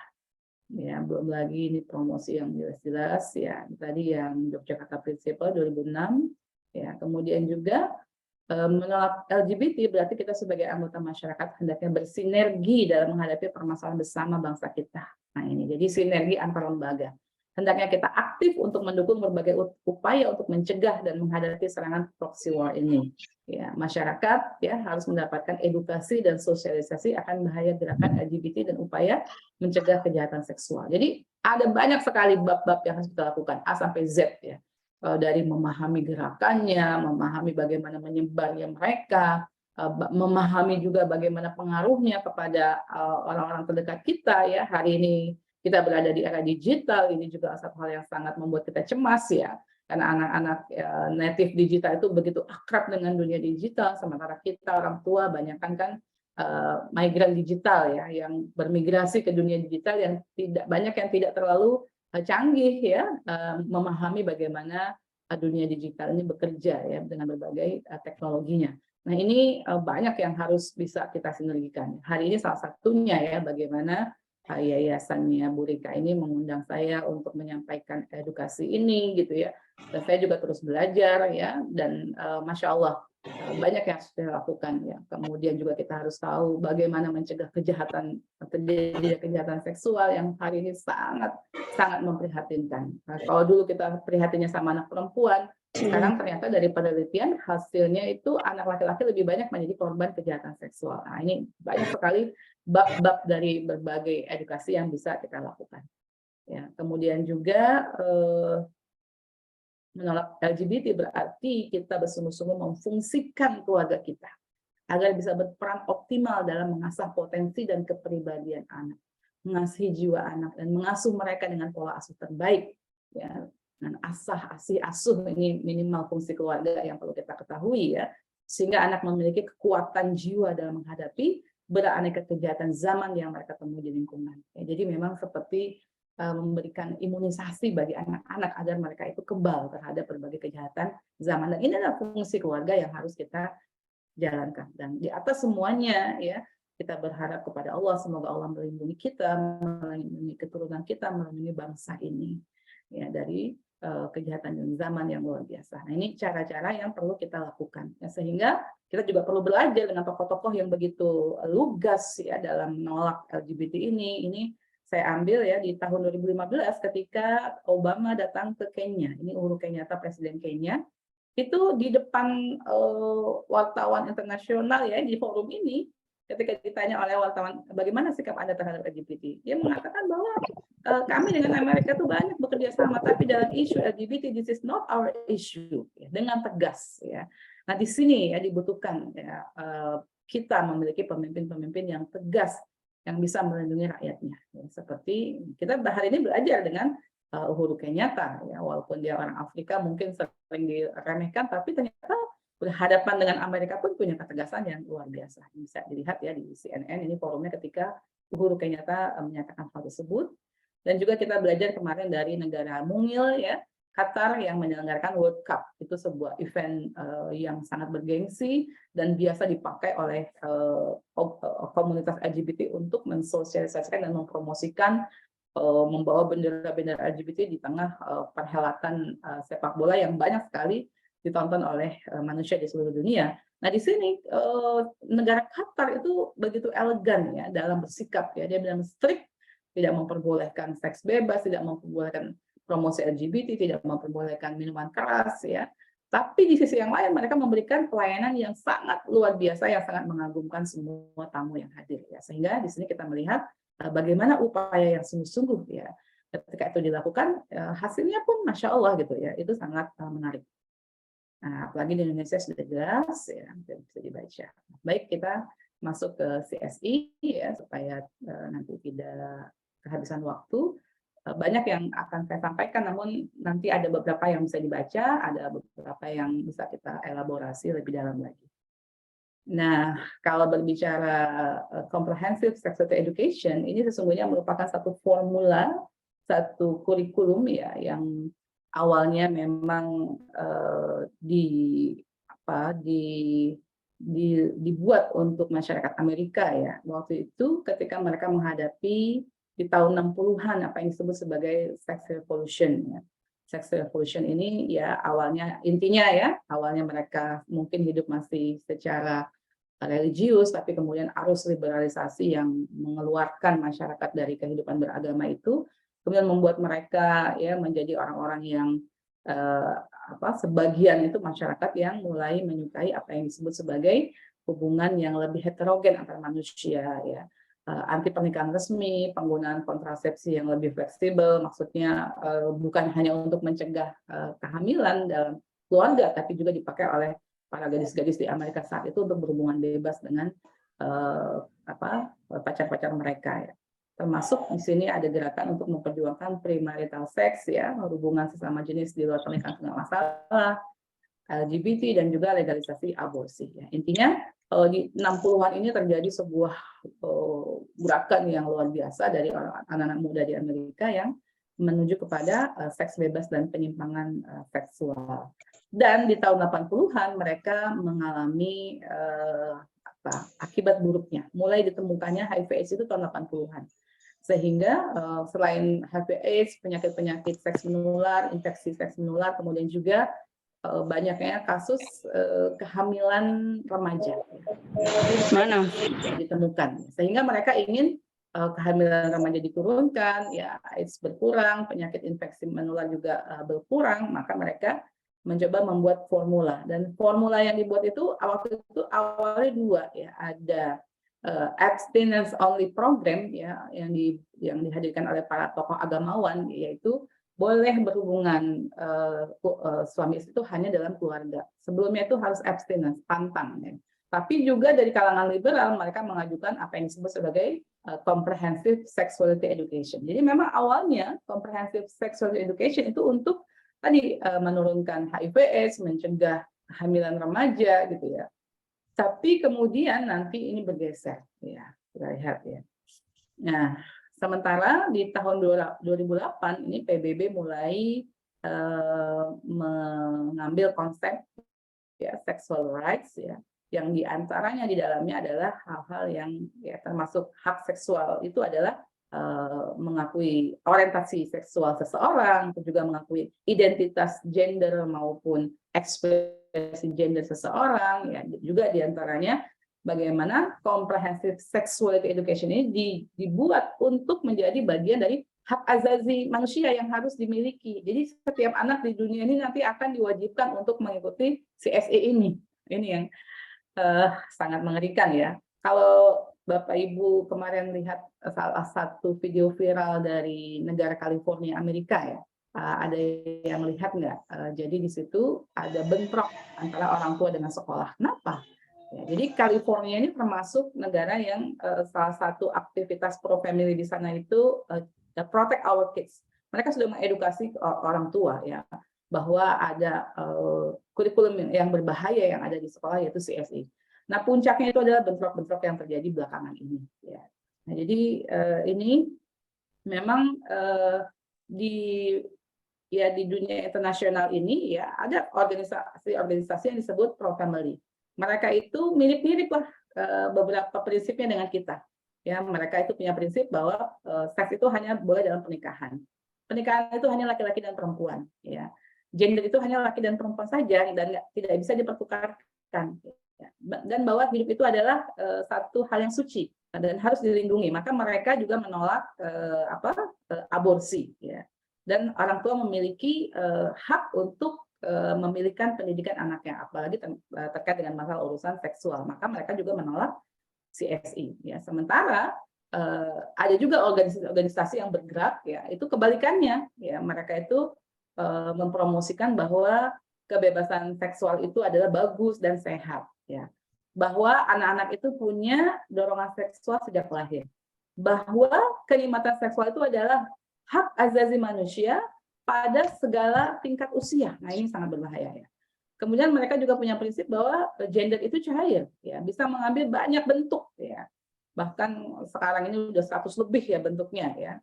Ya, belum lagi ini promosi yang jelas-jelas ya, tadi yang Yogyakarta Principle 2006 ya, kemudian juga menolak LGBT berarti kita sebagai anggota masyarakat hendaknya bersinergi dalam menghadapi permasalahan bersama bangsa kita. Nah ini jadi sinergi antar lembaga. Hendaknya kita aktif untuk mendukung berbagai upaya untuk mencegah dan menghadapi serangan proxy war ini. Ya, masyarakat ya harus mendapatkan edukasi dan sosialisasi akan bahaya gerakan LGBT dan upaya mencegah kejahatan seksual. Jadi ada banyak sekali bab-bab yang harus kita lakukan A sampai Z ya. Dari memahami gerakannya, memahami bagaimana menyebarnya mereka, memahami juga bagaimana pengaruhnya kepada orang-orang terdekat kita ya. Hari ini kita berada di era digital, ini juga satu hal yang sangat membuat kita cemas ya. Karena anak-anak native digital itu begitu akrab dengan dunia digital, sementara kita orang tua banyak kan migran digital ya, yang bermigrasi ke dunia digital yang banyak yang tidak terlalu canggih ya, memahami bagaimana dunia digital ini bekerja ya dengan berbagai teknologinya. Nah ini banyak yang harus bisa kita sinergikan. Hari ini salah satunya ya bagaimana yayasannya Bu Rika ini mengundang saya untuk menyampaikan edukasi ini gitu ya. Dan saya juga terus belajar ya, dan Masya Allah banyak yang harus kita lakukan ya. Kemudian juga kita harus tahu bagaimana mencegah terjadinya kejahatan seksual yang hari ini sangat memprihatinkan. Nah, kalau dulu kita prihatinnya sama anak perempuan, sekarang ternyata dari penelitian hasilnya itu anak laki-laki lebih banyak menjadi korban kejahatan seksual. Nah, ini banyak sekali bab-bab dari berbagai edukasi yang bisa kita lakukan. Ya, kemudian juga menolak LGBT berarti kita bersungguh-sungguh memfungsikan keluarga kita agar bisa berperan optimal dalam mengasah potensi dan kepribadian anak, mengasihi jiwa anak, dan mengasuh mereka dengan pola asuh terbaik. Ya, dengan asuh ini minimal fungsi keluarga yang perlu kita ketahui ya, sehingga anak memiliki kekuatan jiwa dalam menghadapi beraneka kejahatan zaman yang mereka temui di lingkungan. Ya, jadi memang seperti memberikan imunisasi bagi anak-anak agar mereka itu kebal terhadap berbagai kejahatan zaman. Dan ini adalah fungsi keluarga yang harus kita jalankan. Dan di atas semuanya ya, kita berharap kepada Allah, semoga Allah melindungi kita, melindungi keturunan kita, melindungi bangsa ini ya dari kejahatan zaman yang luar biasa. Nah, ini cara-cara yang perlu kita lakukan ya, sehingga kita juga perlu belajar dengan tokoh-tokoh yang begitu lugas ya dalam menolak LGBT ini saya ambil ya di tahun 2015 ketika Obama datang ke Kenya. Ini Uhuru Kenyatta, presiden Kenya. Itu di depan wartawan internasional ya di forum ini, ketika ditanya oleh wartawan, bagaimana sikap Anda terhadap LGBT? Dia mengatakan bahwa kami dengan Amerika itu banyak bekerja sama, tapi dalam isu LGBT, this is not our issue. Ya, dengan tegas. Ya. Nah, di sini ya dibutuhkan ya, kita memiliki pemimpin-pemimpin yang tegas, yang bisa melindungi rakyatnya. Ya, seperti kita hari ini belajar dengan Uhuru Kenyatta, ya, walaupun dia orang Afrika mungkin sering diremehkan, tapi ternyata berhadapan dengan Amerika pun punya ketegasan yang luar biasa. Bisa dilihat ya di CNN, ini forumnya ketika Uhuru Kenyatta menyatakan hal tersebut. Dan juga kita belajar kemarin dari negara mungil, ya, Qatar yang menyelenggarakan World Cup. Itu sebuah event yang sangat bergengsi dan biasa dipakai oleh komunitas LGBT untuk mensosialisasikan dan mempromosikan membawa bendera-bendera LGBT di tengah perhelatan sepak bola yang banyak sekali ditonton oleh manusia di seluruh dunia. Nah, di sini negara Qatar itu begitu elegan ya dalam bersikap ya, dia bilang strict, tidak memperbolehkan seks bebas, tidak memperbolehkan promosi LGBT, tidak memperbolehkan minuman keras ya. Tapi di sisi yang lain mereka memberikan pelayanan yang sangat luar biasa, yang sangat mengagumkan semua tamu yang hadir ya. Sehingga di sini kita melihat bagaimana upaya yang sungguh-sungguh ya ketika itu dilakukan, hasilnya pun masya Allah gitu ya, itu sangat menarik. Nah, apalagi di Indonesia sudah jelas ya, bisa dibaca. Baik, kita masuk ke CSI ya supaya nanti tidak kehabisan waktu. Banyak yang akan saya sampaikan, namun nanti ada beberapa yang bisa dibaca, ada beberapa yang bisa kita elaborasi lebih dalam lagi. Nah, kalau berbicara comprehensive sexuality education, ini sesungguhnya merupakan satu formula, satu kurikulum ya, yang awalnya memang dibuat untuk masyarakat Amerika ya. Waktu itu ketika mereka menghadapi di tahun 60-an apa yang disebut sebagai sex revolution ya. Sex revolution ini ya awalnya intinya ya, awalnya mereka mungkin hidup masih secara religius, tapi kemudian arus liberalisasi yang mengeluarkan masyarakat dari kehidupan beragama itu kemudian membuat mereka ya menjadi orang-orang yang sebagian itu masyarakat yang mulai menyukai apa yang disebut sebagai hubungan yang lebih heterogen antar manusia ya. Anti pernikahan resmi, penggunaan kontrasepsi yang lebih fleksibel, maksudnya bukan hanya untuk mencegah kehamilan dalam keluarga, tapi juga dipakai oleh para gadis-gadis di Amerika saat itu untuk berhubungan bebas dengan pacar-pacar mereka ya. Termasuk di sini ada gerakan untuk memperjuangkan premarital sex ya, hubungan sesama jenis di luar pernikahan tidak masalah, LGBT dan juga legalisasi aborsi ya. Intinya di 60-an ini terjadi sebuah gerakan yang luar biasa dari anak-anak muda di Amerika yang menuju kepada seks bebas dan penyimpangan seksual. Dan di tahun 80-an mereka mengalami akibat buruknya. Mulai ditemukannya HIV/AIDS itu tahun 80-an. Sehingga selain HIV/AIDS, penyakit-penyakit seks menular, infeksi seks menular, kemudian juga banyaknya kasus kehamilan remaja Mana? yang ditemukan, sehingga mereka ingin kehamilan remaja diturunkan, ya AIDS berkurang, penyakit infeksi menular juga berkurang, maka mereka mencoba membuat formula, dan formula yang dibuat itu waktu itu awalnya dua, ya, ada abstinence only program, ya, yang dihadirkan oleh para tokoh agamawan, yaitu boleh berhubungan suami istri itu hanya dalam keluarga. Sebelumnya itu harus abstinence, pantang, ya. Tapi juga dari kalangan liberal mereka mengajukan apa yang disebut sebagai comprehensive sexuality education. Jadi memang awalnya comprehensive sexuality education itu untuk tadi menurunkan HIV/AIDS, mencegah kehamilan remaja gitu ya. Tapi kemudian nanti ini bergeser, ya, kita lihat ya. Nah, sementara di tahun 2008 ini PBB mulai mengambil konsep, ya, sexual rights, ya, yang diantaranya di dalamnya adalah hal-hal yang, ya, termasuk hak seksual itu adalah mengakui orientasi seksual seseorang, juga mengakui identitas gender maupun ekspresi gender seseorang, ya, juga diantaranya bagaimana comprehensive sexuality education ini dibuat untuk menjadi bagian dari hak azazi manusia yang harus dimiliki. Jadi setiap anak di dunia ini nanti akan diwajibkan untuk mengikuti CSE ini. Ini yang sangat mengerikan, ya. Kalau Bapak Ibu kemarin lihat salah satu video viral dari negara California, Amerika, ya, ada yang lihat nggak? Jadi di situ ada bentrok antara orang tua dengan sekolah. Kenapa? Ya, jadi California ini termasuk negara yang salah satu aktivitas pro family di sana itu protect our kids. Mereka sudah mengedukasi orang tua, ya, bahwa ada kurikulum yang berbahaya yang ada di sekolah, yaitu CSE. Nah, puncaknya itu adalah bentrok-bentrok yang terjadi belakangan ini, ya. Nah, jadi ini memang di dunia internasional ini, ya, ada organisasi yang disebut pro family. Mereka itu mirip-mirip lah beberapa prinsipnya dengan kita. Ya, mereka itu punya prinsip bahwa seks itu hanya boleh dalam pernikahan. Pernikahan itu hanya laki-laki dan perempuan, ya. Gender itu hanya laki dan perempuan saja dan tidak bisa dipertukarkan. Dan bahwa hidup itu adalah satu hal yang suci dan harus dilindungi. Maka mereka juga menolak aborsi, ya. Dan orang tua memiliki hak untuk memilihkan pendidikan anaknya, apalagi terkait dengan masalah urusan seksual. Maka mereka juga menolak CSE, ya. Sementara ada juga organisasi yang bergerak, ya, itu kebalikannya, ya. Mereka itu mempromosikan bahwa kebebasan seksual itu adalah bagus dan sehat, ya. Bahwa anak-anak itu punya dorongan seksual sejak lahir. Bahwa kenikmatan seksual itu adalah hak azazi manusia pada segala tingkat usia. Nah, ini sangat berbahaya, ya. Kemudian mereka juga punya prinsip bahwa gender itu cair, ya, bisa mengambil banyak bentuk, ya. Bahkan sekarang ini udah 100 lebih, ya, bentuknya, ya.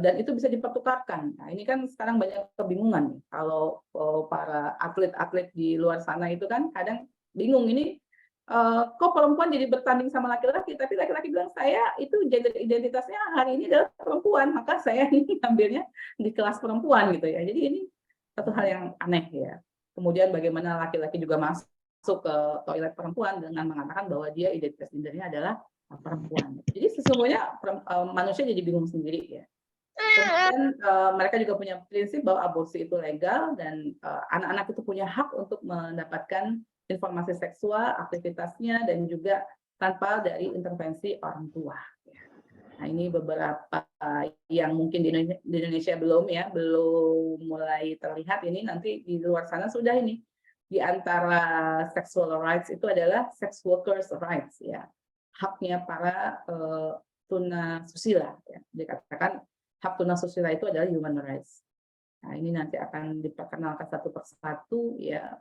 Dan itu bisa dipertukarkan. Nah, ini kan sekarang banyak kebingungan. Kalau para atlet-atlet di luar sana itu kan kadang bingung, ini kok perempuan jadi bertanding sama laki-laki, tapi laki-laki bilang saya itu gender identitasnya hari ini adalah perempuan, maka saya ini ambilnya di kelas perempuan, gitu ya. Jadi ini satu hal yang aneh, ya. Kemudian bagaimana laki-laki juga masuk ke toilet perempuan dengan mengatakan bahwa dia identitas gendernya adalah perempuan. Jadi sesungguhnya manusia jadi bingung sendiri, ya. Kemudian mereka juga punya prinsip bahwa aborsi itu legal dan anak-anak itu punya hak untuk mendapatkan informasi seksual, aktivitasnya, dan juga tanpa dari intervensi orang tua. Nah, ini beberapa yang mungkin di Indonesia belum, ya, belum mulai terlihat. Ini nanti di luar sana sudah ini. Di antara sexual rights itu adalah sex workers rights, ya. Haknya para tunasusila, ya. Dikatakan hak tunasusila itu adalah human rights. Nah, ini nanti akan diperkenalkan satu persatu, ya.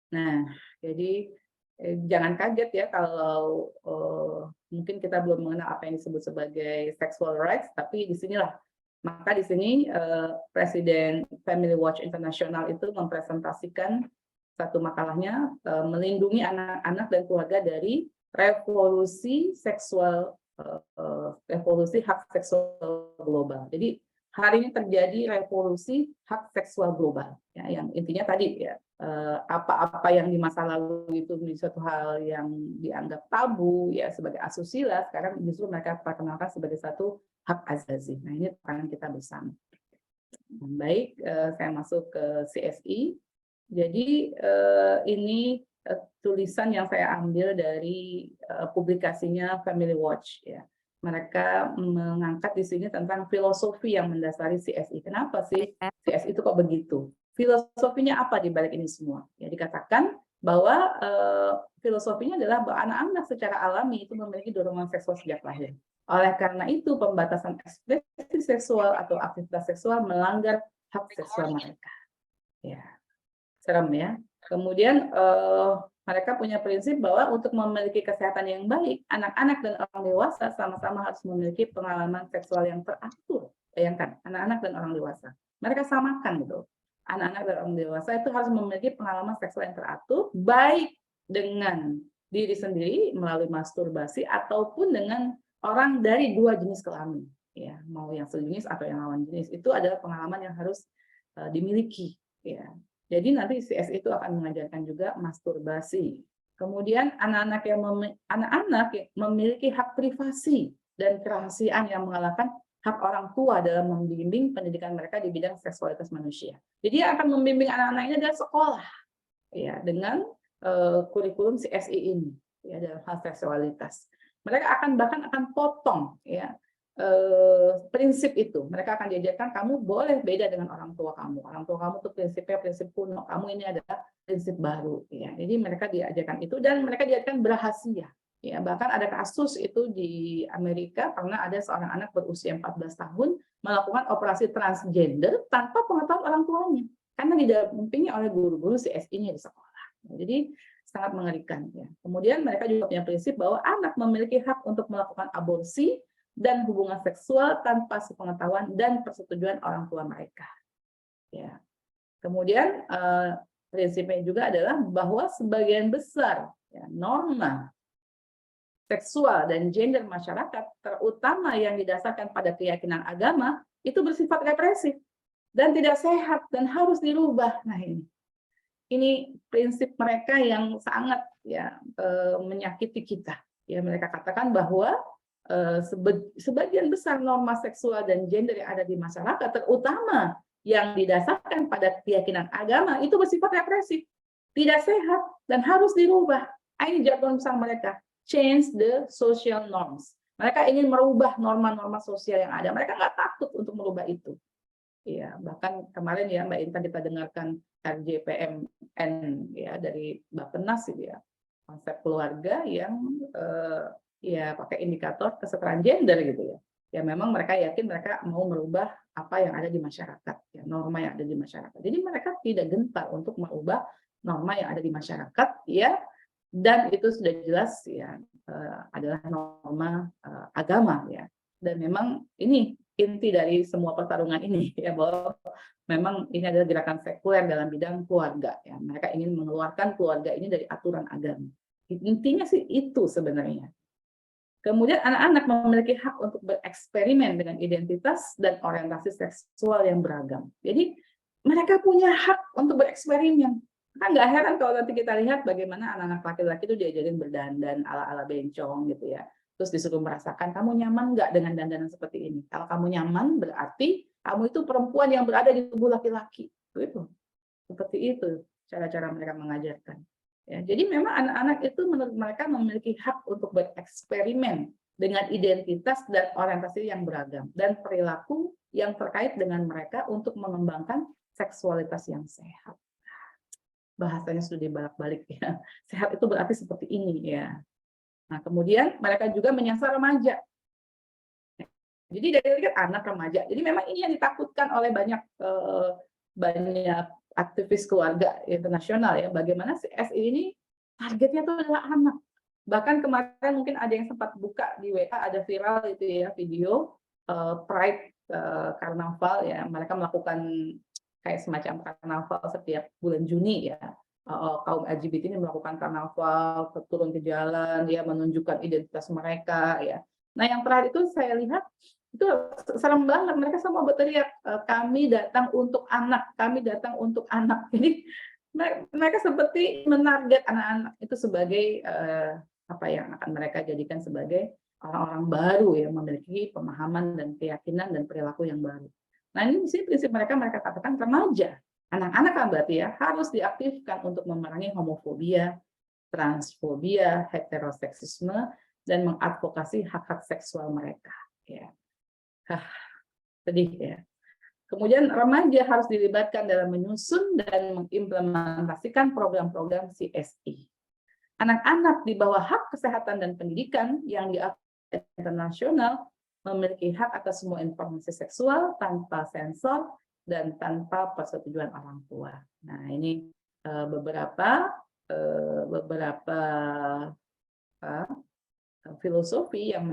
Nah, jadi jangan kaget, ya, kalau mungkin kita belum mengenal apa yang disebut sebagai sexual rights, tapi di sinilah. Maka di sini Presiden Family Watch International itu mempresentasikan satu makalahnya melindungi anak-anak dan keluarga dari revolusi seksual, revolusi hak seksual global. Jadi hari ini terjadi revolusi hak seksual global, ya, yang intinya tadi ya, apa-apa yang di masa lalu itu menjadi suatu hal yang dianggap tabu ya sebagai asusila, sekarang justru mereka perkenalkan sebagai satu hak asasi. Nah, ini tekanan kita bersama. Baik, saya masuk ke CSI. Jadi ini tulisan yang saya ambil dari publikasinya Family Watch ya. Mereka mengangkat di sini tentang filosofi yang mendasari CSI. Kenapa sih CSI itu kok begitu? Filosofinya apa di balik ini semua? Ya, dikatakan bahwa filosofinya adalah bahwa anak-anak secara alami itu memiliki dorongan seksual sejak lahir. Oleh karena itu, pembatasan ekspresi seksual atau aktivitas seksual melanggar hak seksual mereka. Ya, serem ya. Kemudian mereka punya prinsip bahwa untuk memiliki kesehatan yang baik, anak-anak dan orang dewasa sama-sama harus memiliki pengalaman seksual yang teratur. Bayangkan, anak-anak dan orang dewasa. Mereka samakan gitu. Anak-anak dan orang dewasa itu harus memiliki pengalaman seksual yang teratur, baik dengan diri sendiri melalui masturbasi ataupun dengan orang dari dua jenis kelamin. Ya, mau yang sejenis atau yang lawan jenis. Itu adalah pengalaman yang harus dimiliki. Ya. Jadi nanti CS itu akan mengajarkan juga masturbasi. Kemudian anak-anak yang memiliki hak privasi dan kerahasiaan yang mengalahkan hak orang tua dalam membimbing pendidikan mereka di bidang seksualitas manusia. Jadi yang akan membimbing anak-anak ini adalah sekolah, ya, dengan kurikulum CSI ini, ya, dalam hal seksualitas. Mereka bahkan akan potong, ya, prinsip itu. Mereka akan diajarkan kamu boleh beda dengan orang tua kamu. Orang tua kamu tuh prinsipnya prinsip kuno. Kamu ini adalah prinsip baru. Ya. Jadi mereka diajarkan itu dan mereka diajarkan berrahasia. Ya, bahkan ada kasus itu di Amerika karena ada seorang anak berusia 14 tahun melakukan operasi transgender tanpa pengetahuan orang tuanya. Karena didampingi oleh guru-guru CSI-nya di sekolah. Jadi sangat mengerikan. Ya. Kemudian mereka juga punya prinsip bahwa anak memiliki hak untuk melakukan aborsi dan hubungan seksual tanpa sepengetahuan dan persetujuan orang tua mereka. Ya. Kemudian prinsipnya juga adalah bahwa sebagian besar ya, norma seksual dan gender masyarakat, terutama yang didasarkan pada keyakinan agama, itu bersifat represif dan tidak sehat dan harus dirubah. Nah, ini prinsip mereka yang sangat ya menyakiti kita. Ya, mereka katakan bahwa sebagian besar norma seksual dan gender yang ada di masyarakat, terutama yang didasarkan pada keyakinan agama, itu bersifat represif, tidak sehat, dan harus dirubah. Ini jargon besar mereka, change the social norms. Mereka ingin merubah norma-norma sosial yang ada. Mereka nggak takut untuk merubah itu. Ya, bahkan kemarin ya Mbak Intan kita dengarkan RJPMN ya dari Bappenas ya, konsep keluarga yang ya pakai indikator kesetaraan gender gitu ya. Ya memang mereka yakin mereka mau merubah apa yang ada di masyarakat, ya, norma yang ada di masyarakat. Jadi mereka tidak gentar untuk merubah norma yang ada di masyarakat, ya, dan itu sudah jelas ya adalah norma agama ya. Dan memang ini inti dari semua pertarungan ini ya, bahwa memang ini adalah gerakan sekuler dalam bidang keluarga ya. Mereka ingin mengeluarkan keluarga ini dari aturan agama. Intinya sih itu sebenarnya. Kemudian anak-anak memiliki hak untuk bereksperimen dengan identitas dan orientasi seksual yang beragam. Jadi mereka punya hak untuk bereksperimen. Kan nggak heran kalau nanti kita lihat bagaimana anak-anak laki-laki itu diajarin berdandan ala-ala bencong gitu ya. Terus disuruh merasakan kamu nyaman nggak dengan dandanan seperti ini. Kalau kamu nyaman berarti kamu itu perempuan yang berada di tubuh laki-laki. Itu seperti itu cara-cara mereka mengajarkan. Ya, jadi memang anak-anak itu menurut mereka memiliki hak untuk bereksperimen dengan identitas dan orientasi yang beragam dan perilaku yang terkait dengan mereka untuk mengembangkan seksualitas yang sehat. Bahasanya sudah dibolak-balik ya. Sehat itu berarti seperti ini ya. Nah, kemudian mereka juga menyasar remaja. Jadi dari kan anak remaja. Jadi memang ini yang ditakutkan oleh banyak aktivis keluarga internasional ya, bagaimana CSI ini targetnya itu adalah anak. Bahkan kemarin mungkin ada yang sempat buka di WA, ada viral itu ya video Pride Karnaval ya, mereka melakukan kayak semacam karnaval setiap bulan Juni ya. Kaum LGBT ini melakukan karnaval, turun ke jalan ya, menunjukkan identitas mereka ya. Nah, yang terakhir itu saya lihat Itu serem banget, mereka semua berteriak, kami datang untuk anak, kami datang untuk anak. Jadi mereka seperti menarget anak-anak itu sebagai apa yang akan mereka jadikan sebagai orang-orang baru yang memiliki pemahaman dan keyakinan dan perilaku yang baru. Nah ini sih prinsip mereka katakan remaja, anak-anak kan berarti ya harus diaktifkan untuk memerangi homofobia, transfobia, heteroseksisme, dan mengadvokasi hak-hak seksual mereka. Ya. Sedih ya. Kemudian remaja harus dilibatkan dalam menyusun dan mengimplementasikan program-program CSI. Anak-anak di bawah hak kesehatan dan pendidikan yang diakui internasional memiliki hak atas semua informasi seksual tanpa sensor dan tanpa persetujuan orang tua. Nah ini beberapa filosofi yang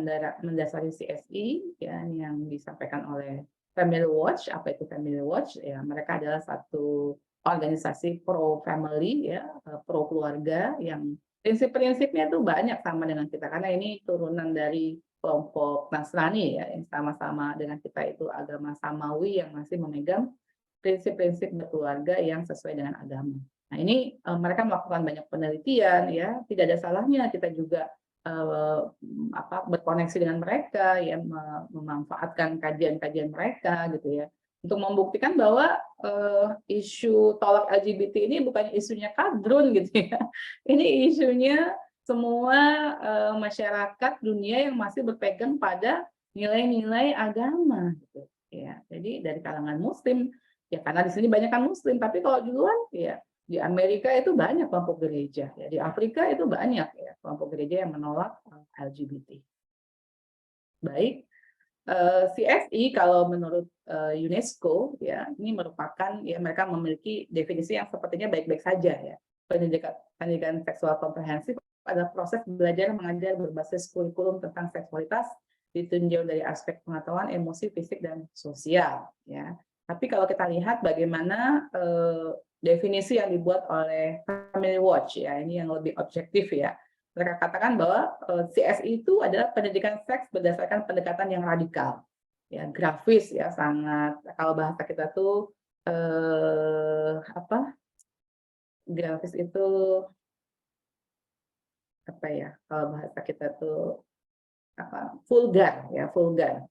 mendasari CSI ya, yang disampaikan oleh Family Watch. Apa itu Family Watch? Ya, mereka adalah satu organisasi pro family ya, pro keluarga yang prinsip-prinsipnya itu banyak sama dengan kita karena ini turunan dari kelompok Nasrani ya yang sama-sama dengan kita itu agama Samawi yang masih memegang prinsip-prinsip berkeluarga yang sesuai dengan agama. Nah, ini mereka melakukan banyak penelitian ya, tidak ada salahnya kita juga berkoneksi dengan mereka ya, memanfaatkan kajian-kajian mereka gitu ya untuk membuktikan bahwa isu tolak LGBT ini bukan isunya kadrun gitu ya, ini isunya semua masyarakat dunia yang masih berpegang pada nilai-nilai agama gitu ya. Jadi dari kalangan Muslim ya, karena di sini banyak kan Muslim, tapi kalau di luar ya di Amerika itu banyak kelompok gereja, ya di Afrika itu banyak ya kelompok gereja yang menolak LGBT. Baik, CSI kalau menurut UNESCO ya ini merupakan ya mereka memiliki definisi yang sepertinya baik-baik saja ya. Pendidikan seksual komprehensif adalah proses belajar mengajar berbasis kurikulum tentang seksualitas ditinjau dari aspek pengetahuan, emosi, fisik dan sosial ya. Tapi kalau kita lihat bagaimana definisi yang dibuat oleh Family Watch ya, ini yang lebih objektif ya. Mereka katakan bahwa CSI itu adalah pendidikan seks berdasarkan pendekatan yang radikal, ya grafis ya, sangat kalau bahasa kita tuh grafis itu apa ya? Kalau bahasa kita tuh vulgar ya, vulgar.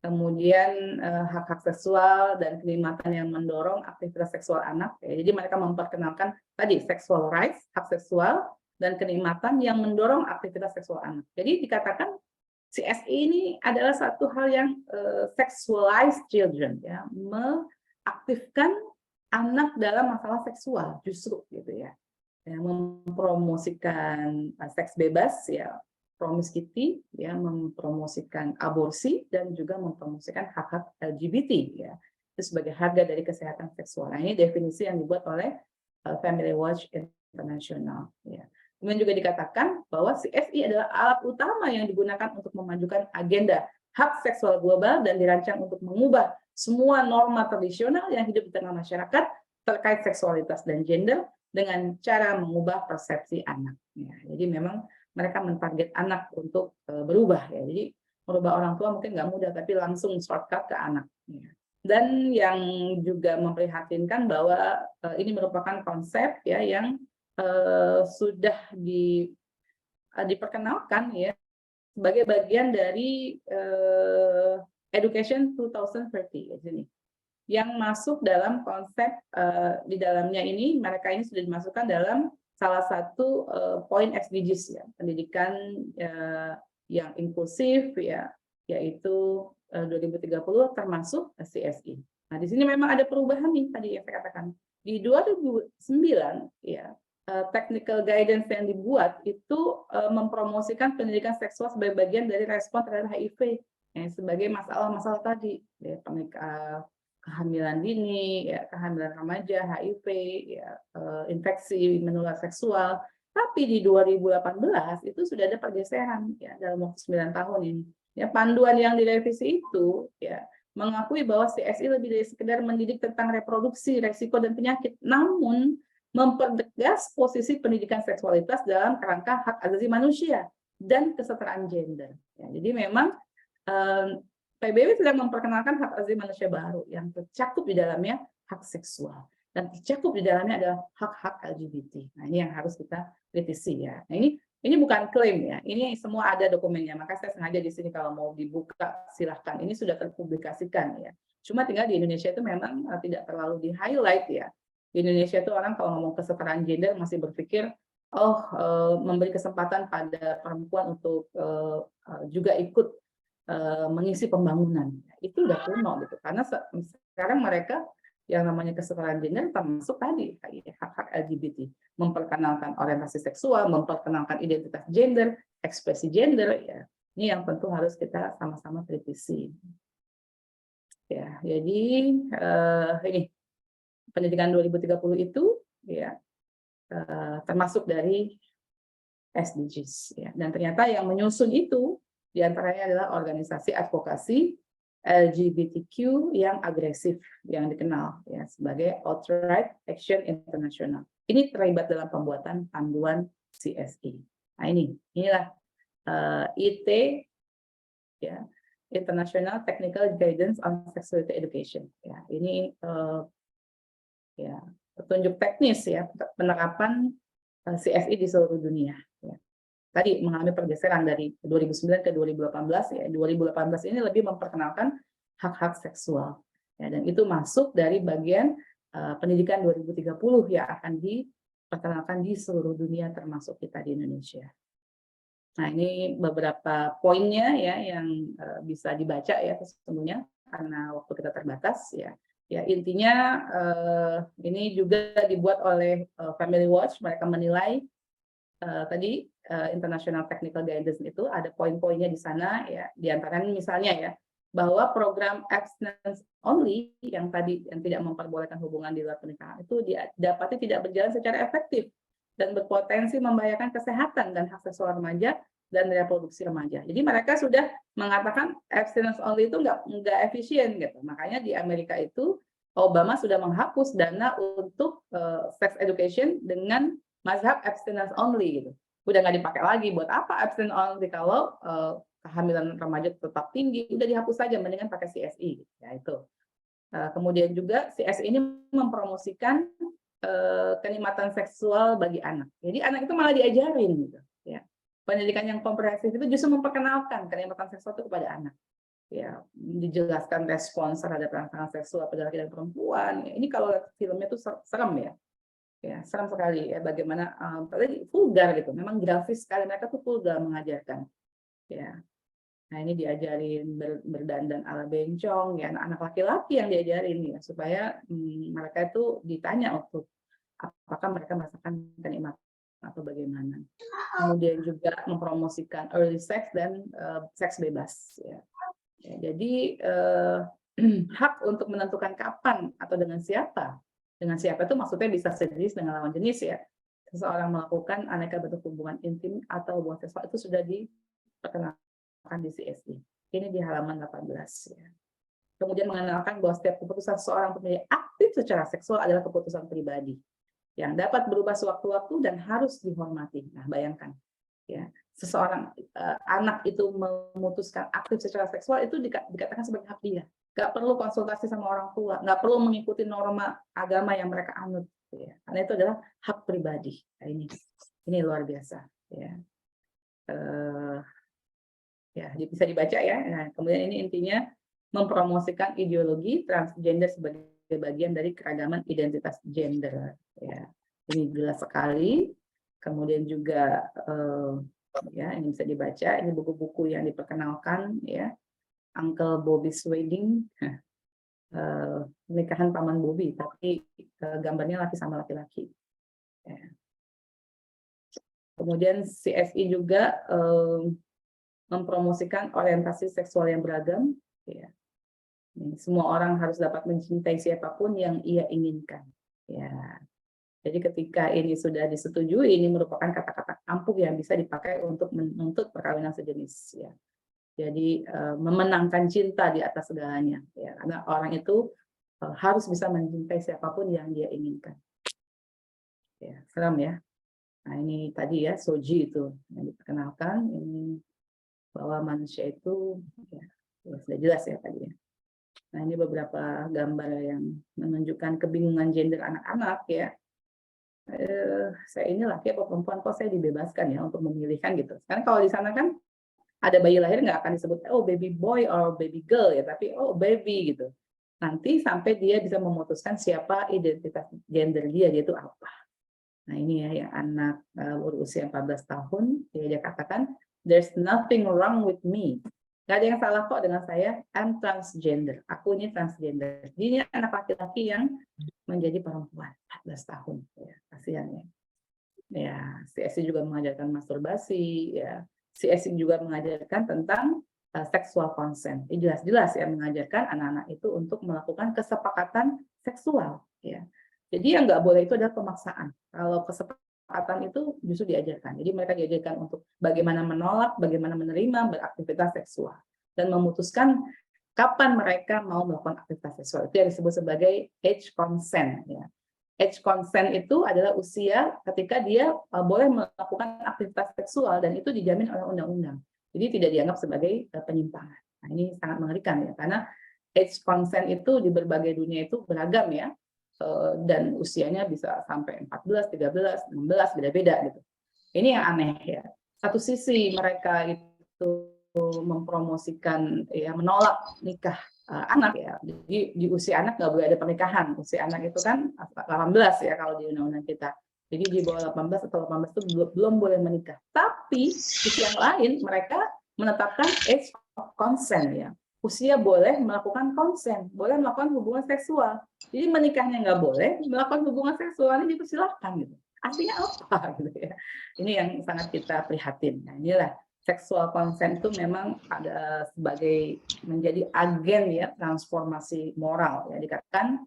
Kemudian hak-hak seksual dan kenikmatan yang mendorong aktivitas seksual anak. Ya. Jadi mereka memperkenalkan tadi sexual rights, hak seksual, dan kenikmatan yang mendorong aktivitas seksual anak. Jadi dikatakan CSI ini adalah satu hal yang sexualized children, ya, mengaktifkan anak dalam masalah seksual justru gitu ya, mempromosikan seks bebas ya, promiscuity ya, mempromosikan aborsi dan juga mempromosikan hak-hak LGBT ya, itu sebagai harga dari kesehatan seksual. Nah, ini definisi yang dibuat oleh Family Watch International ya. Kemudian juga dikatakan bahwa CSI adalah alat utama yang digunakan untuk memajukan agenda hak seksual global dan dirancang untuk mengubah semua norma tradisional yang hidup di tengah masyarakat terkait seksualitas dan gender dengan cara mengubah persepsi anak. Ya, jadi memang mereka mentarget anak untuk berubah ya. Jadi merubah orang tua mungkin nggak mudah, tapi langsung shortcut ke anak. Ya. Dan yang juga memprihatinkan bahwa ini merupakan konsep ya yang sudah diperkenalkan ya sebagai bagian dari Education 2030 ya, sini. Yang masuk dalam konsep di dalamnya ini, mereka ini sudah dimasukkan dalam salah satu poin SDGs ya, pendidikan yang inklusif ya, yaitu 2030 termasuk CSI. Nah, di sini memang ada perubahan nih tadi yang saya katakan. Di 2009 ya, technical guidance yang dibuat itu mempromosikan pendidikan seksual sebagai bagian dari respon terhadap HIV ya, sebagai masalah-masalah tadi ya, kehamilan dini, ya, kehamilan remaja, HIV, ya, infeksi menular seksual. Tapi di 2018 itu sudah ada pergeseran ya dalam waktu 9 tahun ini. Ya, panduan yang direvisi itu ya mengakui bahwa CSI lebih dari sekedar mendidik tentang reproduksi, resiko dan penyakit, namun mempertegas posisi pendidikan seksualitas dalam kerangka hak asasi manusia dan kesetaraan gender. Ya, jadi memang PBB sedang memperkenalkan hak asasi manusia baru yang tercakup di dalamnya hak seksual dan tercakup di dalamnya adalah hak-hak LGBT. Nah, ini yang harus kita kritisi ya. Nah, ini bukan klaim ya. Ini semua ada dokumennya. Maka saya sengaja di sini kalau mau dibuka silahkan. Ini sudah terpublikasikan ya. Cuma tinggal di Indonesia itu memang tidak terlalu di-highlight ya. Di Indonesia itu orang kalau ngomong kesetaraan gender masih berpikir memberi kesempatan pada perempuan untuk juga ikut mengisi pembangunan. Itu udah kuno gitu. Karena sekarang mereka yang namanya kesetaraan gender termasuk tadi hak-hak LGBT, memperkenalkan orientasi seksual, memperkenalkan identitas gender, ekspresi gender ya. Ini yang tentu harus kita sama-sama kritisi. Ya, jadi ini pendidikan 2030 itu ya termasuk dari SDGs ya. Dan ternyata yang menyusun itu diantaranya adalah organisasi advokasi LGBTQ yang agresif yang dikenal ya sebagai Outright Action International. Ini terlibat dalam pembuatan panduan CSE. Nah inilah IT ya, International Technical Guidance on Sexuality Education. Ya, ini ya petunjuk teknis ya penerapan CSE di seluruh dunia. Ya. Tadi mengalami pergeseran dari 2009 ke 2018 ya. 2018 ini lebih memperkenalkan hak-hak seksual ya, dan itu masuk dari bagian pendidikan 2030 yang akan diperkenalkan di seluruh dunia termasuk kita di Indonesia. Nah, ini beberapa poinnya ya yang bisa dibaca ya sesungguhnya karena waktu kita terbatas ya. Ya intinya ini juga dibuat oleh Family Watch. Mereka menilai tadi International Technical Guidance itu ada poin-poinnya di sana ya, diantaranya misalnya ya bahwa program abstinence only yang tadi yang tidak memperbolehkan hubungan di luar pernikahan itu didapati tidak berjalan secara efektif dan berpotensi membahayakan kesehatan dan hak seksual remaja dan reproduksi remaja. Jadi mereka sudah mengatakan abstinence only itu nggak efisien gitu. Makanya di Amerika itu Obama sudah menghapus dana untuk sex education dengan mazhab abstinence only gitu. Udah nggak dipakai lagi. Buat apa abstinence only kalau kehamilan remaja tetap tinggi? Udah dihapus saja, mendingan pakai CSE. Ya itu. Kemudian juga CSE ini mempromosikan kenikmatan seksual bagi anak. Jadi anak itu malah diajarin gitu. Ya. Pendidikan yang komprehensif itu justru memperkenalkan kenikmatan seksual itu kepada anak. Ya, dijelaskan respons terhadap rangsangan seksual pada laki dan perempuan. Ini kalau filmnya tuh serem ya. Ya, serem sekali ya bagaimana vulgar gitu. Memang grafis sekali, mereka tuh vulgar mengajarkan. Ya. Nah, ini diajarin berdandan ala bencong ya, anak-anak laki-laki yang diajarin ya supaya mereka itu ditanya untuk apakah mereka merasakan kenikmatan atau bagaimana. Kemudian juga mempromosikan early sex dan seks bebas ya. Ya, jadi hak untuk menentukan kapan atau dengan siapa itu maksudnya bisa sejenis dengan lawan jenis ya. Seseorang melakukan aneka bentuk hubungan intim atau hubungan seksual itu sudah diperkenalkan di CSE. Ini di halaman 18 ya. Kemudian mengenalkan bahwa setiap keputusan seseorang untuk menjadi aktif secara seksual adalah keputusan pribadi yang dapat berubah sewaktu-waktu dan harus dihormati. Nah, bayangkan ya, seseorang anak itu memutuskan aktif secara seksual itu dikatakan sebagai hak dia. Nggak perlu konsultasi sama orang tua, nggak perlu mengikuti norma agama yang mereka anut. Ya. Karena itu adalah hak pribadi. Nah, ini luar biasa. Ya. Ya, bisa dibaca ya. Nah, kemudian ini intinya mempromosikan ideologi transgender sebagai bagian dari keragaman identitas gender. Ya, ini jelas sekali. Kemudian juga ya ini bisa dibaca. Ini buku-buku yang diperkenalkan ya. Uncle Bobby's Wedding, nikahan paman Bobby, tapi gambarnya laki sama laki-laki. Ya. Kemudian CSE juga mempromosikan orientasi seksual yang beragam. Ya. Semua orang harus dapat mencintai siapapun yang ia inginkan. Ya. Jadi ketika ini sudah disetujui, ini merupakan kata-kata ampuh yang bisa dipakai untuk menuntut perkawinan sejenis. Ya. Jadi memenangkan cinta di atas segalanya. Ya. Karena orang itu harus bisa mencintai siapapun yang dia inginkan. Ya, serem ya. Nah ini tadi ya Soji itu yang diperkenalkan. Ini bahwa manusia itu ya, Ya, sudah jelas ya tadi ya. Nah, ini beberapa gambar yang menunjukkan kebingungan gender anak-anak ya. Saya ini laki atau perempuan, kok saya dibebaskan ya untuk memilihkan gitu. Karena kalau di sana kan ada bayi lahir nggak akan disebut oh baby boy or baby girl ya, tapi oh baby gitu. Nanti sampai dia bisa memutuskan siapa identitas gender dia itu apa. Nah ini ya yang anak berusia 14 tahun, dia katakan there's nothing wrong with me. Gak ada yang salah kok dengan saya, I'm transgender. Aku ini transgender. Jadi ini anak laki-laki yang menjadi perempuan 14 tahun. Ya, kasihan ya. Ya, CSI juga mengajarkan masturbasi, ya. CSI juga mengajarkan tentang sexual consent. Jelas-jelas ya mengajarkan anak-anak itu untuk melakukan kesepakatan seksual. Ya. Jadi yang nggak boleh itu adalah pemaksaan. Kalau kesepakatan itu justru diajarkan. Jadi mereka diajarkan untuk bagaimana menolak, bagaimana menerima beraktivitas seksual dan memutuskan kapan mereka mau melakukan aktivitas seksual. Itu yang disebut sebagai age consent. Ya. Age consent itu adalah usia ketika dia boleh melakukan aktivitas seksual dan itu dijamin oleh undang-undang. Jadi tidak dianggap sebagai penyimpangan. Nah, ini sangat mengerikan ya, karena age consent itu di berbagai dunia itu beragam ya, dan usianya bisa sampai 14, 13, 16, beda-beda gitu. Ini yang aneh ya. Satu sisi mereka itu mempromosikan ya menolak nikah anak ya. Jadi di usia anak nggak boleh ada pernikahan. Usia anak itu kan 18 ya kalau di undang-undang kita. Jadi di bawah 18 atau 18 itu belum boleh menikah. Tapi di yang lain mereka menetapkan age of consent ya. Usia boleh melakukan konsen, boleh melakukan hubungan seksual. Jadi menikahnya nggak boleh, melakukan hubungan seksualnya dipersilahkan gitu. Artinya apa gitu ya? Ini yang sangat kita prihatin. Nah inilah seksual consent itu memang ada sebagai menjadi agen ya transformasi moral ya, dikatakan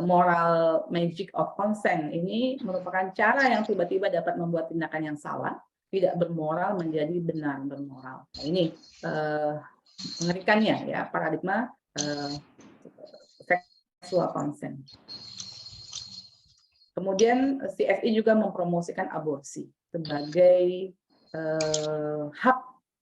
moral magic of consent ini merupakan cara yang tiba-tiba dapat membuat tindakan yang salah tidak bermoral menjadi benar bermoral. Nah, ini mengerikannya ya paradigma seksual consent. Kemudian CSI juga mempromosikan aborsi sebagai hak